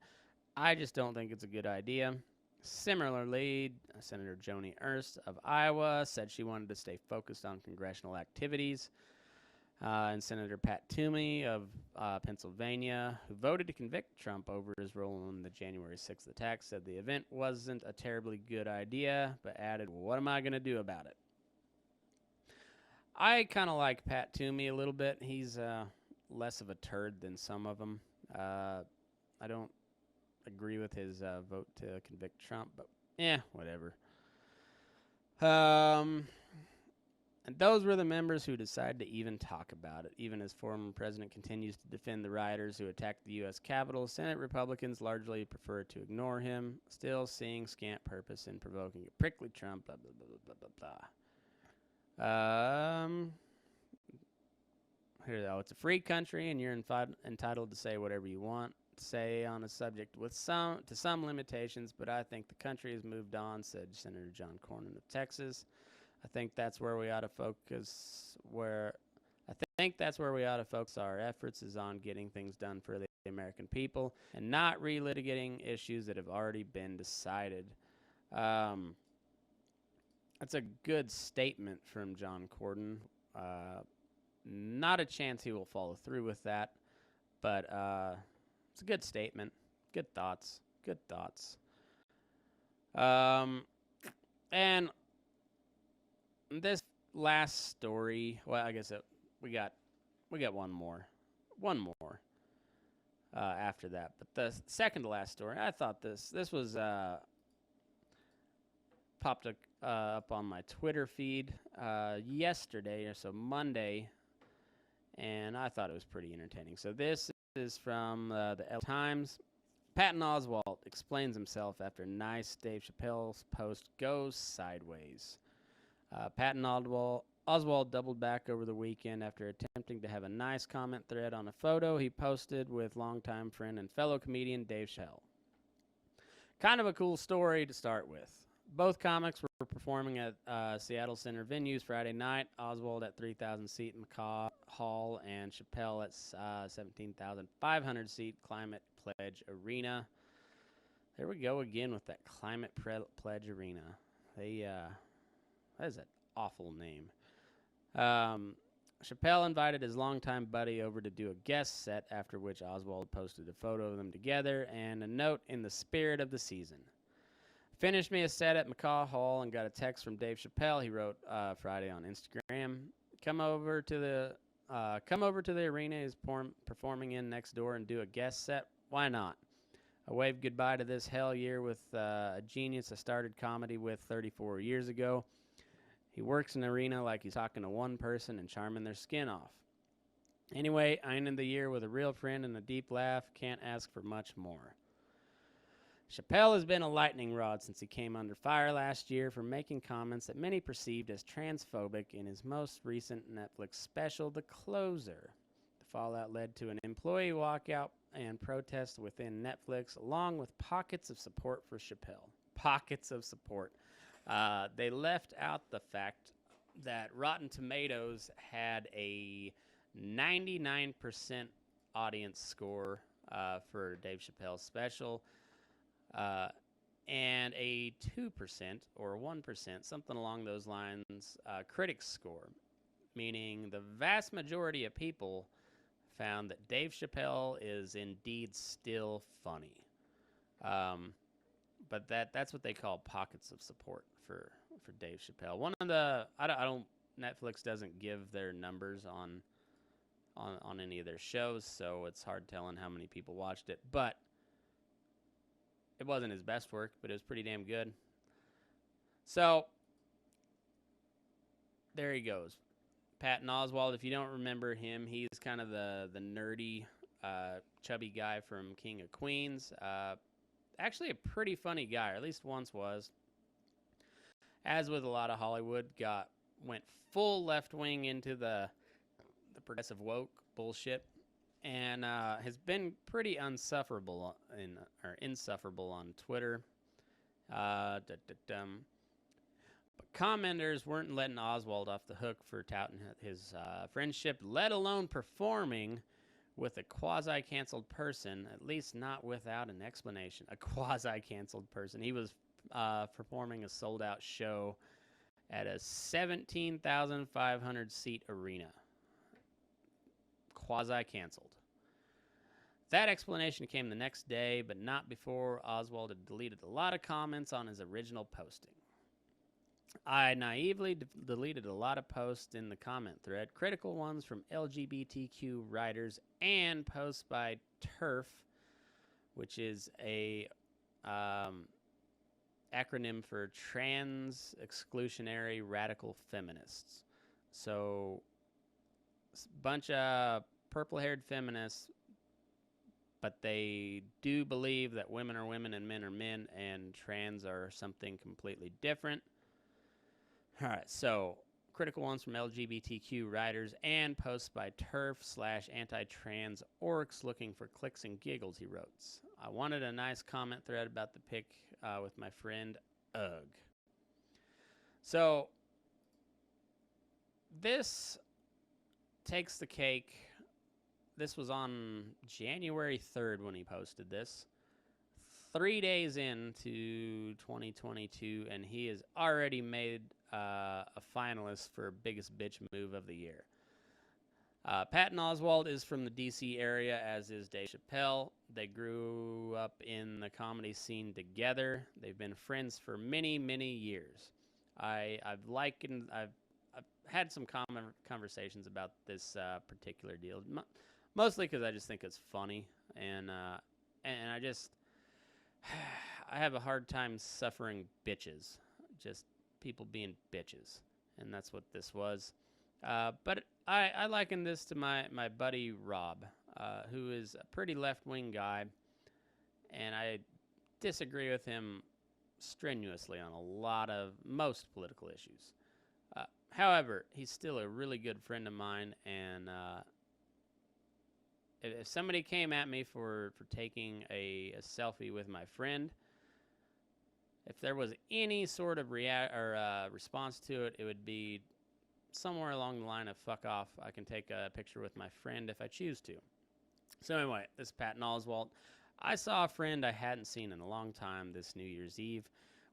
I just don't think it's a good idea. Similarly, Senator Joni Ernst of Iowa said she wanted to stay focused on congressional activities. And Senator Pat Toomey of Pennsylvania, who voted to convict Trump over his role in the January 6th attack, said the event wasn't a terribly good idea, but added, well, what am I going to do about it? I kind of like Pat Toomey a little bit. He's less of a turd than some of them. I don't agree with his vote to convict Trump, but whatever. And those were the members who decided to even talk about it. Even as former president continues to defend the rioters who attacked the U.S. Capitol, Senate Republicans largely prefer to ignore him, still seeing scant purpose in provoking a prickly Trump, blah, blah, blah, blah, blah, blah. It's a free country, and you're entitled to say whatever you want to say on a subject with some limitations, but I think the country has moved on, said Senator John Cornyn of Texas. I think that's where we ought to focus. I think that's where we ought to focus our efforts is on getting things done for the American people and not relitigating issues that have already been decided. That's a good statement from John Corden. Not a chance he will follow through with that, but it's a good statement. Good thoughts. Good thoughts. And this last story. Well, I guess we got one more after that. But the second to last story, I thought this was popped up on my Twitter feed yesterday, or so Monday, and I thought it was pretty entertaining. So this is from the LA Times. Patton Oswalt explains himself after nice Dave Chappelle's post goes sideways. Patton Oswalt doubled back over the weekend after attempting to have a nice comment thread on a photo he posted with longtime friend and fellow comedian Dave Chappelle. Kind of a cool story to start with. Both comics were performing at Seattle Center venues Friday night. Oswald at 3,000-seat McCaw Hall and Chappelle at 17,500-seat Climate Pledge Arena. There we go again with that Climate Pledge Arena. That is an awful name. Chappelle invited his longtime buddy over to do a guest set, after which Oswald posted a photo of them together and a note in the spirit of the season. Finished me a set at McCaw Hall and got a text from Dave Chappelle. He wrote Friday on Instagram, come over to the arena he's performing in next door and do a guest set. Why not? I waved goodbye to this hell year with a genius I started comedy with 34 years ago. He works an arena like he's talking to one person and charming their skin off. Anyway, I ended the year with a real friend and a deep laugh. Can't ask for much more. Chappelle has been a lightning rod since he came under fire last year for making comments that many perceived as transphobic in his most recent Netflix special, The Closer. The fallout led to an employee walkout and protest within Netflix, along with pockets of support for Chappelle. Pockets of support. They left out the fact that Rotten Tomatoes had a 99% audience score for Dave Chappelle's special, and a 2% or 1%, something along those lines, critics score, meaning the vast majority of people found that Dave Chappelle is indeed still funny. But that's what they call pockets of support for Dave Chappelle. One of the Netflix doesn't give their numbers on any of their shows, so it's hard telling how many people watched it. But it wasn't his best work, but it was pretty damn good. So there he goes. Patton Oswalt, if you don't remember him, he's kind of the nerdy, chubby guy from King of Queens. Actually a pretty funny guy, or at least once was. As with a lot of Hollywood, went full left wing into the progressive woke bullshit, and has been pretty insufferable on Twitter. But commenters weren't letting Oswald off the hook for touting his friendship, let alone performing with a quasi-canceled person, at least not without an explanation. A quasi-canceled person. He was performing a sold-out show at a 17,500-seat arena. Quasi-canceled. That explanation came the next day, but not before Oswald had deleted a lot of comments on his original posting. I naively deleted a lot of posts in the comment thread, critical ones from LGBTQ writers and posts by TERF, which is a acronym for Trans Exclusionary Radical Feminists. So, a bunch of purple-haired feminists, but they do believe that women are women and men are men, and trans are something completely different. All right, so critical ones from LGBTQ writers and posts by TERF/anti-trans orcs looking for clicks and giggles, he wrote. I wanted a nice comment thread about the pic with my friend Ugg. So this takes the cake. This was on January 3rd when he posted this. 3 days into 2022, and he has already made a finalist for Biggest Bitch Move of the Year. Patton Oswalt is from the D.C. area, as is Dave Chappelle. They grew up in the comedy scene together. They've been friends for many, many years. I've had some conversations about this particular deal, mostly because I just think it's funny, and I just I have a hard time suffering bitches, just people being bitches, and that's what this was. But I liken this to my buddy Rob, who is a pretty left-wing guy, and I disagree with him strenuously on most political issues. However, he's still a really good friend of mine, and if somebody came at me for taking a selfie with my friend, if there was any sort of response to it, it would be somewhere along the line of fuck off. I can take a picture with my friend if I choose to. So anyway, this is Patton Oswalt. I saw a friend I hadn't seen in a long time this New Year's Eve.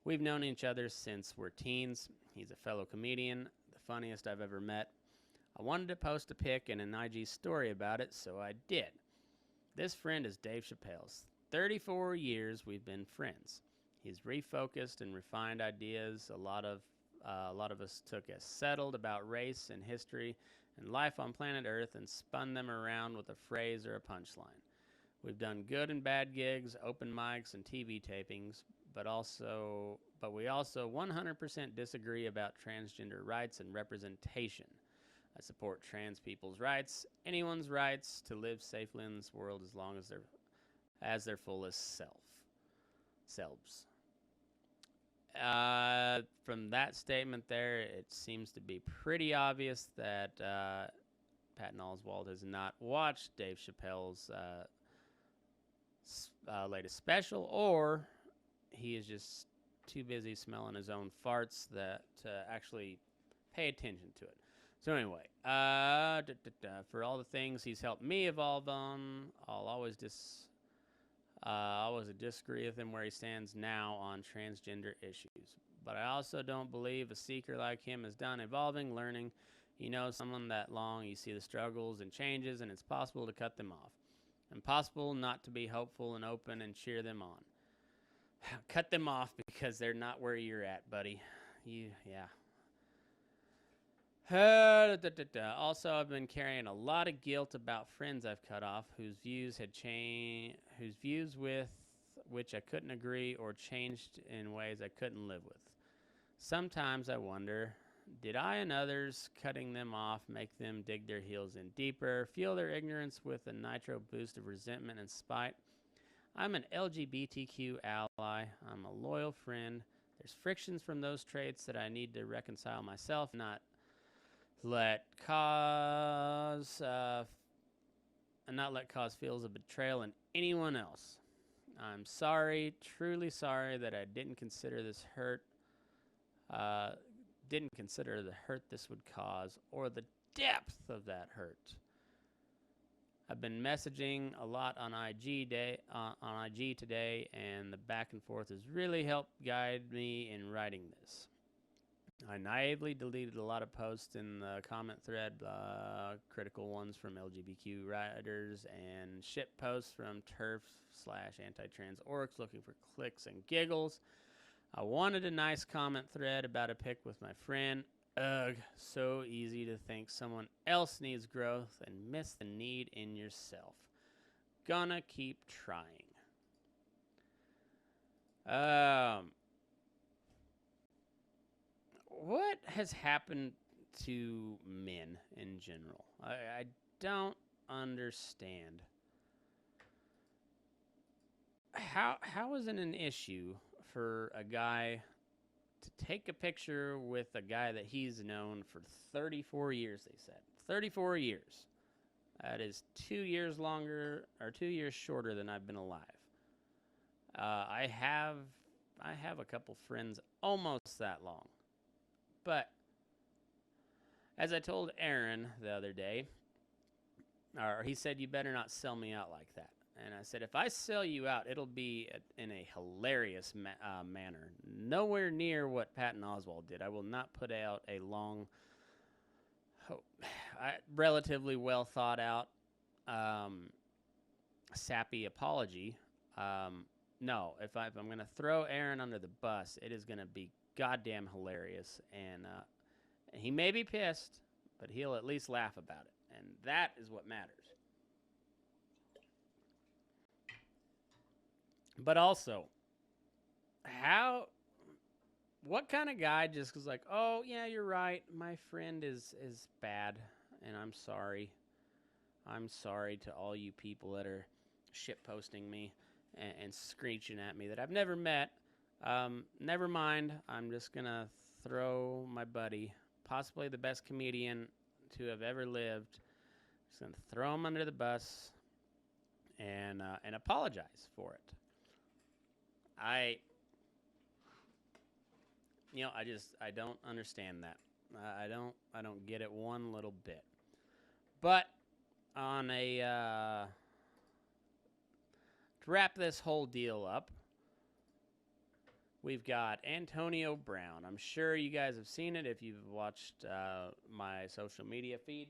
We've known each other since we're teens. He's a fellow comedian, the funniest I've ever met. I wanted to post a pic and an IG story about it, so I did. This friend is Dave Chappelle's. 34 years we've been friends. He's refocused and refined ideas a lot of us took as settled about race and history and life on planet Earth and spun them around with a phrase or a punchline. We've done good and bad gigs, open mics, and TV tapings, but we also 100% disagree about transgender rights and representation. I support trans people's rights, anyone's rights to live safely in this world as long as they're their fullest selves. From that statement there, it seems to be pretty obvious that Patton Oswalt has not watched Dave Chappelle's latest special, or he is just too busy smelling his own farts to actually pay attention to it. So anyway, for all the things he's helped me evolve on, I'll always disagree with him where he stands now on transgender issues. But I also don't believe a seeker like him is done evolving, learning. You know someone that long, you see the struggles and changes, and it's possible to cut them off. Impossible not to be hopeful and open and cheer them on. Cut them off because they're not where you're at, buddy. Also, I've been carrying a lot of guilt about friends I've cut off whose views with which I couldn't agree or changed in ways I couldn't live with. Sometimes I wonder, did I and others cutting them off make them dig their heels in deeper, fuel their ignorance with a nitro boost of resentment and spite? I'm an LGBTQ ally. I'm a loyal friend. There's frictions from those traits that I need to reconcile myself, not let cause feels of betrayal in anyone else. I'm sorry, truly sorry that I didn't consider the hurt this would cause or the depth of that hurt. I've been messaging a lot on IG today, and the back and forth has really helped guide me in writing this. I naively deleted a lot of posts in the comment thread, critical ones from LGBTQ writers, and shit posts from TERF/anti-trans orcs looking for clicks and giggles. I wanted a nice comment thread about a pic with my friend. Ugh, so easy to think someone else needs growth and miss the need in yourself. Gonna keep trying. What has happened to men in general? I don't understand. How is it an issue for a guy to take a picture with a guy that he's known for 34 years, they said. 34 years. That is 2 years longer, or 2 years shorter than I've been alive. I have a couple friends almost that long. But as I told Aaron the other day, or he said, you better not sell me out like that. And I said, if I sell you out, it'll be in a hilarious manner. Nowhere near what Patton Oswalt did. I will not put out a long, relatively well thought out, sappy apology. No, if I'm going to throw Aaron under the bus, it is going to be goddamn hilarious. And he may be pissed, but he'll at least laugh about it. And that is what matters. But also, what kind of guy just was like, oh, yeah, you're right. My friend is bad, and I'm sorry. I'm sorry to all you people that are shitposting me and screeching at me that I've never met. Never mind. I'm just going to throw my buddy, possibly the best comedian to have ever lived, just going to throw him under the bus and apologize for it. I don't understand that. I don't get it one little bit. But on to wrap this whole deal up, we've got Antonio Brown. I'm sure you guys have seen it if you've watched my social media feed.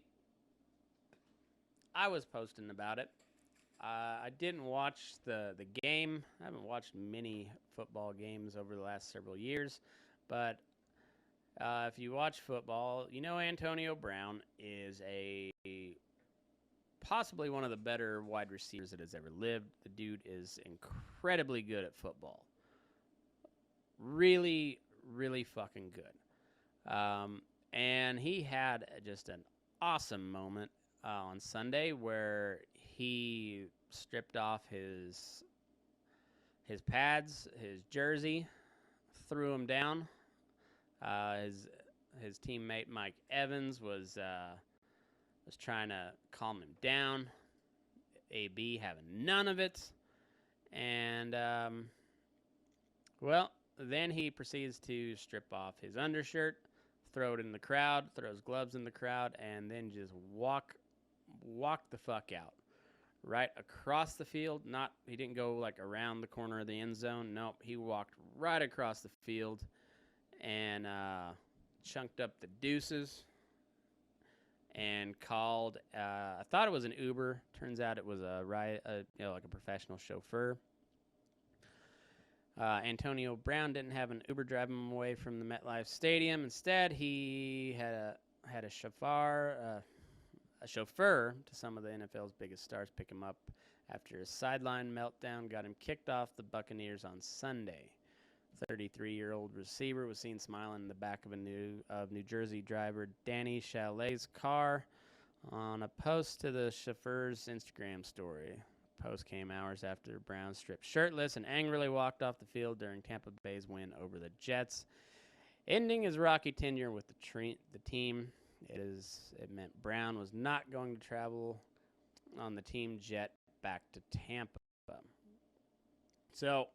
I was posting about it. I didn't watch the game. I haven't watched many football games over the last several years. But if you watch football, you know Antonio Brown is possibly one of the better wide receivers that has ever lived. The dude is incredibly good at football. Really, really fucking good. And he had just an awesome moment on Sunday where he stripped off his pads, his jersey, threw him down. His teammate Mike Evans was trying to calm him down. AB having none of it, and then he proceeds to strip off his undershirt, throw it in the crowd, throw his gloves in the crowd, and then just walk the fuck out. Right across the field. He didn't go like around the corner of the end zone. Nope, he walked right across the field and chunked up the deuces and called. I thought it was an Uber. Turns out it was a Riot, like a professional chauffeur. Antonio Brown didn't have an Uber drive him away from the MetLife Stadium. Instead, he had a chauffeur to some of the NFL's biggest stars pick him up after a sideline meltdown got him kicked off the Buccaneers on Sunday. 33-year-old receiver was seen smiling in the back of New Jersey driver Danny Chalet's car on a post to the chauffeur's Instagram story. The post came hours after Brown stripped shirtless and angrily walked off the field during Tampa Bay's win over the Jets, ending his rocky tenure with the team. It meant Brown was not going to travel on the team jet back to Tampa. So,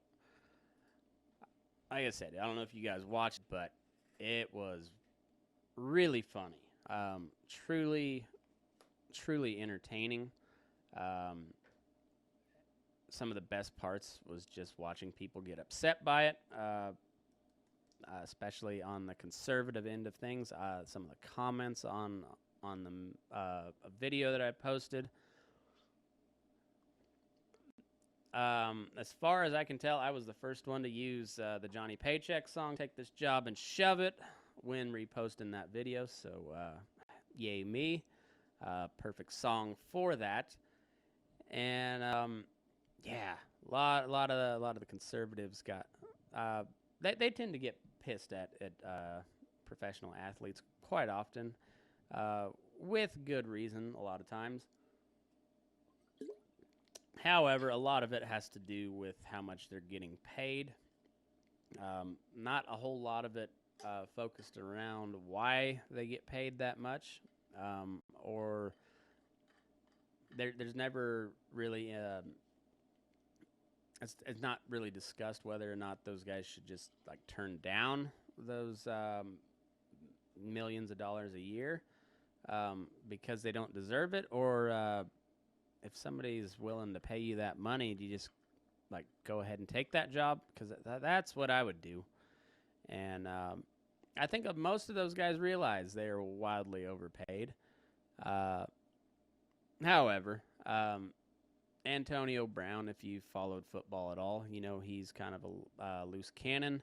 like I said, I don't know if you guys watched, but it was really funny. Truly, truly entertaining. Some of the best parts was just watching people get upset by it. Especially on the conservative end of things. Some of the comments on the a video that I posted. As far as I can tell, I was the first one to use the Johnny Paycheck song, Take This Job and Shove It, when reposting that video. So, yay me. Perfect song for that. And, a lot of the conservatives got... They tend to get pissed at professional athletes quite often, with good reason a lot of times. However, a lot of it has to do with how much they're getting paid. Not a whole lot of it focused around why they get paid that much, or there's never really... It's not really discussed whether or not those guys should just like turn down those millions of dollars a year, because they don't deserve it, or if somebody's willing to pay you that money, do you just like go ahead and take that job? Because that's what I would do. And I think most of those guys realize they are wildly overpaid. However, Antonio Brown, if you followed football at all, you know he's kind of a loose cannon,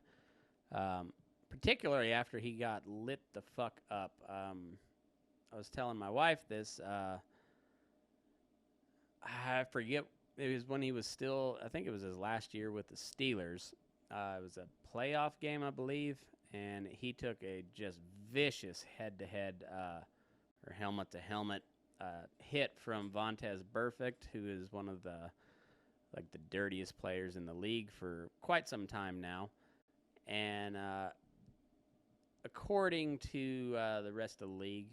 particularly after he got lit the fuck up. I was telling my wife this. I forget. It was when he was still, I think it was his last year with the Steelers. It was a playoff game, I believe, and he took a just vicious head-to-head or helmet-to-helmet hit from Vontaze Burfict, who is one of the dirtiest players in the league for quite some time now. And according to the rest of the league,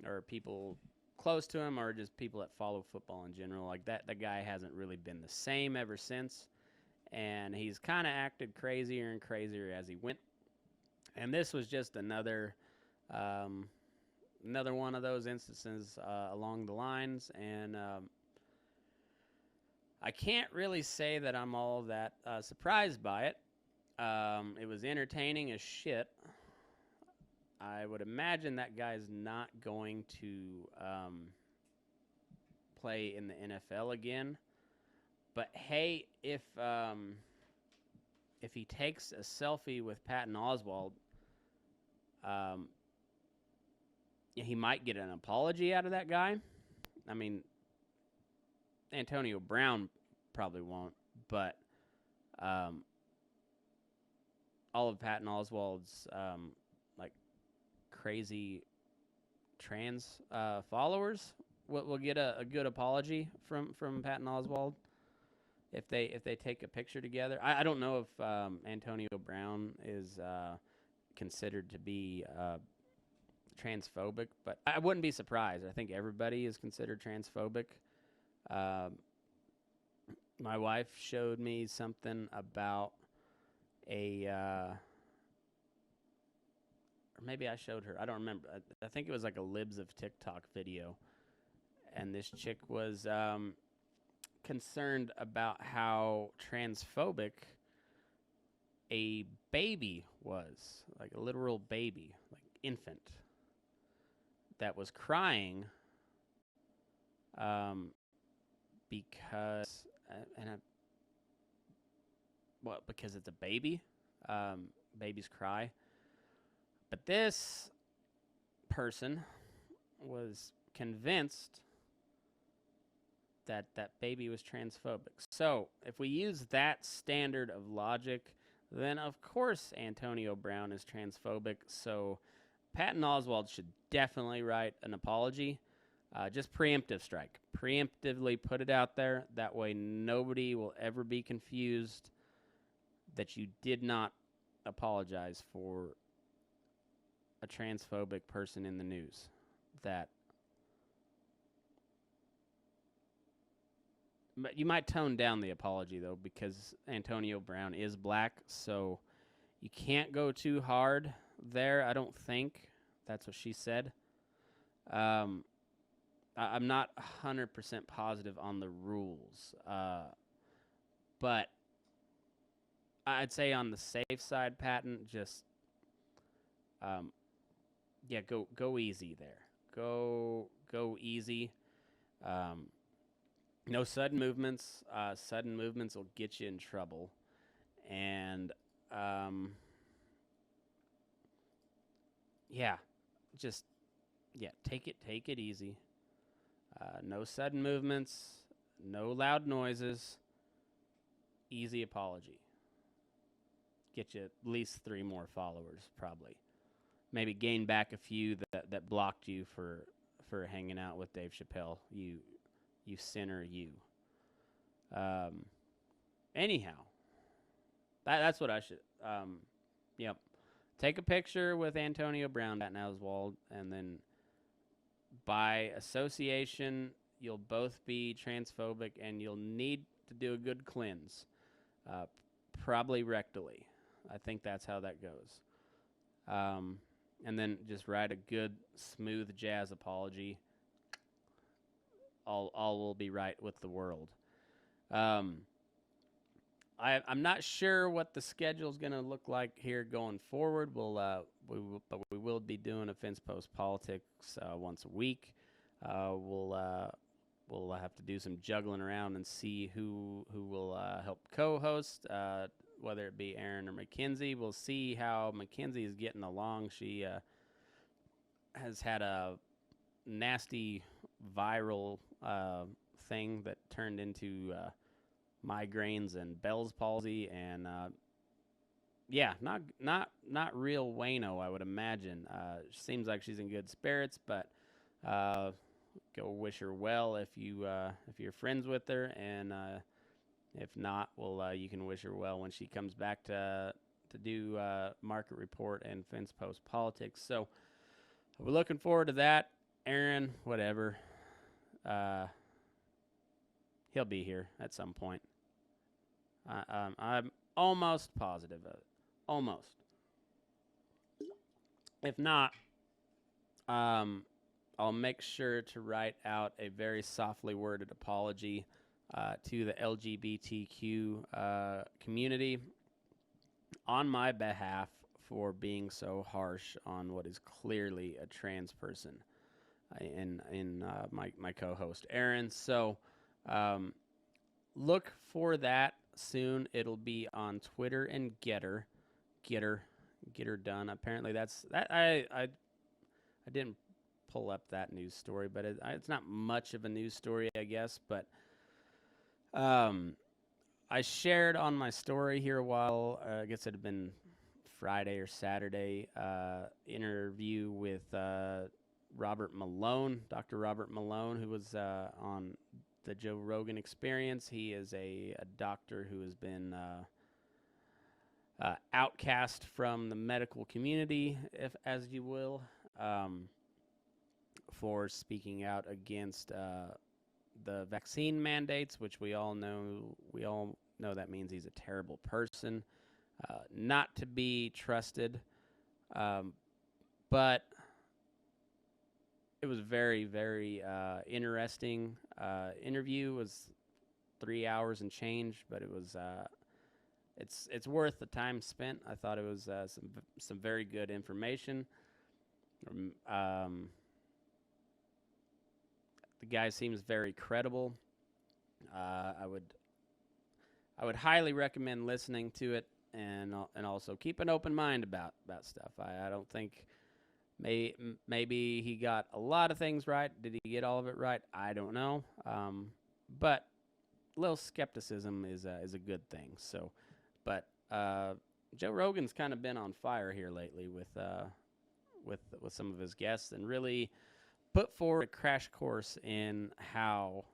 or people close to him, or just people that follow football in general, like that, the guy hasn't really been the same ever since. And he's kind of acted crazier and crazier as he went. And this was just another one of those instances along the lines. And I can't really say that I'm all that surprised by it. It was entertaining as shit. I would imagine that guy's not going to play in the NFL again. But hey, if he takes a selfie with Patton Oswalt, he might get an apology out of that guy. I mean, Antonio Brown probably won't, but all of Patton Oswalt's crazy trans followers will get a good apology from Patton Oswalt if they take a picture together. I don't know if Antonio Brown is considered to be transphobic, but I wouldn't be surprised. I think everybody is considered transphobic. My wife showed me something about or maybe I showed her. I don't remember. I think it was like a Libs of TikTok video. And this chick was concerned about how transphobic a baby was, like a literal baby, like infant, that was crying because because it's a baby. Babies cry. But this person was convinced that baby was transphobic. So if we use that standard of logic, then of course Antonio Brown is transphobic. So Patton Oswalt should definitely write an apology. Just preemptive strike. Preemptively put it out there. That way nobody will ever be confused that you did not apologize for a transphobic person in the news. But you might tone down the apology, though, because Antonio Brown is black, so you can't go too hard there, I don't think. That's what she said. I'm not 100% positive on the rules, but I'd say on the safe side, Patton, just go easy there. Go easy. No sudden movements. Sudden movements will get you in trouble. And take it easy. No sudden movements. No loud noises. Easy apology. Get you at least 3 more followers, probably. Maybe gain back a few that blocked you for hanging out with Dave Chappelle. You sinner, you. Anyhow, that's what I should. Yep. Take a picture with Antonio Brown at Oswald, and then by association, you'll both be transphobic, and you'll need to do a good cleanse, probably rectally. I think that's how that goes. and then just write a good, smooth jazz apology. All will be right with the world. I'm not sure what the schedule is going to look like here going forward. We will be doing a Fence Post Politics once a week. We'll have to do some juggling around and see who will help co-host, whether it be Aaron or Mackenzie. We'll see how Mackenzie is getting along. She has had a nasty viral thing that turned into migraines and Bell's palsy, and not real Wayno, I would imagine. Seems like she's in good spirits, but go wish her well if you're friends with her, and if not, well, you can wish her well when she comes back to do Market Report and Fence Post Politics. So we're looking forward to that. Aaron, whatever, he'll be here at some point. I'm almost positive of it. Almost. If not, I'll make sure to write out a very softly worded apology to the LGBTQ community on my behalf for being so harsh on what is clearly a trans person in my co-host Aaron. So look for that soon. It'll be on Twitter and Getter done. Apparently that's that. I didn't pull up that news story, but it's not much of a news story, I guess. But I shared on my story here a while. I guess it had been Friday or Saturday. Interview with Robert Malone, Dr. Robert Malone, who was on the Joe Rogan Experience. He is a doctor who has been outcast from the medical community, if as you will, for speaking out against the vaccine mandates, which we all know that means he's a terrible person, not to be trusted. But it was very, very interesting interview. It was 3 hours and change, but it was it's worth the time spent. I thought it was some very good information. The guy seems very credible. I would highly recommend listening to it, and also keep an open mind about stuff. I don't think maybe he got a lot of things right. Did he get all of it right? I don't know. But a little skepticism is a good thing. So, but Joe Rogan's kind of been on fire here lately with some of his guests, and really put forward a crash course in how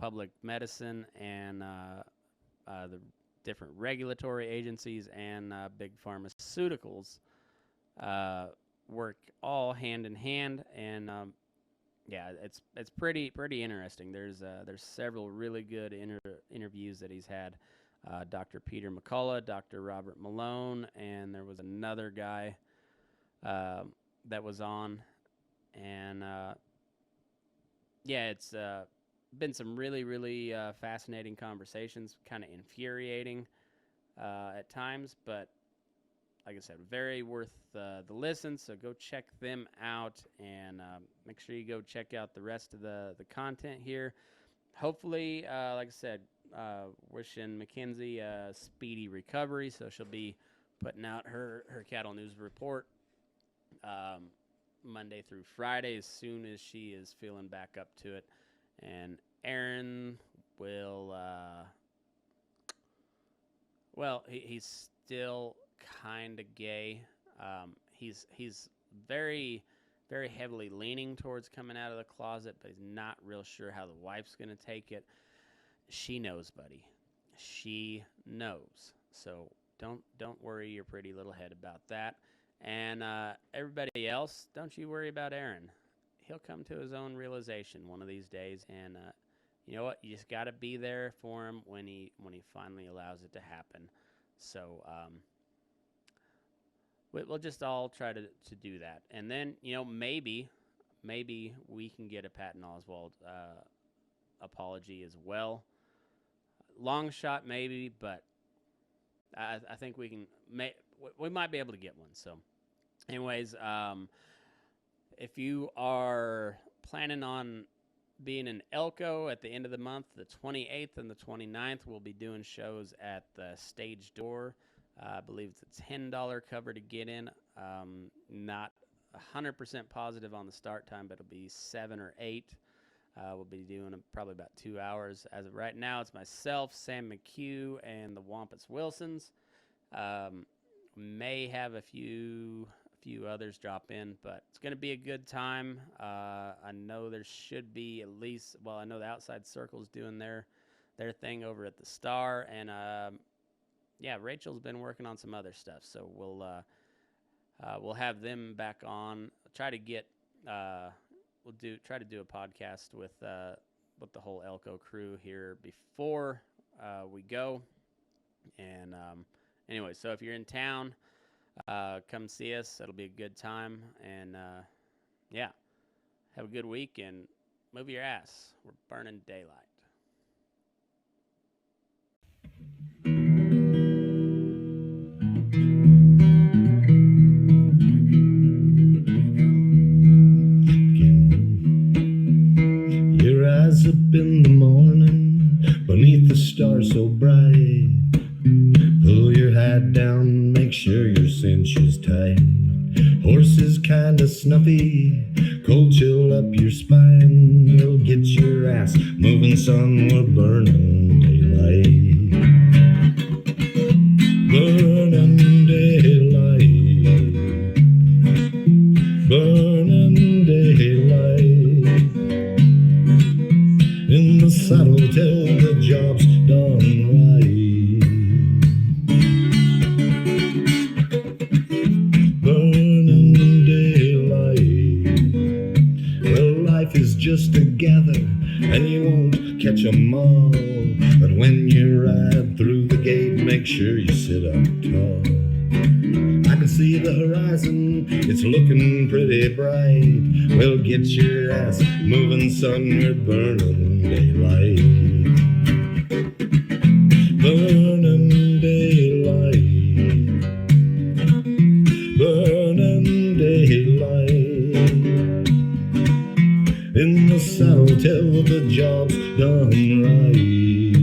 public medicine and the different regulatory agencies and big pharmaceuticals work all hand in hand, and it's pretty interesting. There's several really good interviews that he's had. Dr. Peter McCullough, Dr. Robert Malone, and there was another guy that was on. And it's been some really, really fascinating conversations, kind of infuriating at times, but like I said, very worth the listen. So go check them out, and make sure you go check out the rest of the content here. Hopefully, like I said, wishing Mackenzie a speedy recovery. So she'll be putting out her cattle news report Monday through Friday as soon as she is feeling back up to it. And Aaron will, he's still kind of gay. He's very, very heavily leaning towards coming out of the closet, but he's not real sure how the wife's going to take it. She knows, buddy. She knows. So don't worry your pretty little head about that. And everybody else, don't you worry about Aaron. He'll come to his own realization one of these days, and you know what? You just got to be there for him when he finally allows it to happen. So we'll just all try to do that. And then, maybe we can get a Patton Oswalt apology as well. Long shot, maybe, but I think we might be able to get one. So, anyways, if you are planning on being in Elko at the end of the month, the 28th and the 29th, we'll be doing shows at the Stage Door. I believe it's a $10 cover to get in. Not 100% positive on the start time, but it'll be 7 or 8. We'll be doing probably about 2 hours. As of right now, it's myself, Sam McHugh, and the Wampus Wilsons. May have a few others drop in, but it's going to be a good time. I know there should be at least, I know the Outside Circle's doing their thing over at the Star, and Rachel's been working on some other stuff, so we'll have them back on. Try to get try to do a podcast with the whole Elko crew here before we go. And anyway, so if you're in town, come see us. It'll be a good time. And have a good week and move your ass. We're burning daylight. Up in the morning, beneath the stars so bright. Pull your hat down, make sure your cinch is tight. Horses kinda snuffy, cold chill up your spine. We'll get your ass moving, son, we're burning daylight. Burning daylight. Burning daylight. In the saddle till the job's done right. Burning daylight. Well, life is just a gather, and you won't catch 'em all. But when you ride through the gate, make sure you sit up tall. I can see the horizon, it's looking pretty bright. Well, get your ass moving, son, we're burning daylight. Burning daylight. Burning daylight. In the saddle till the job's done right.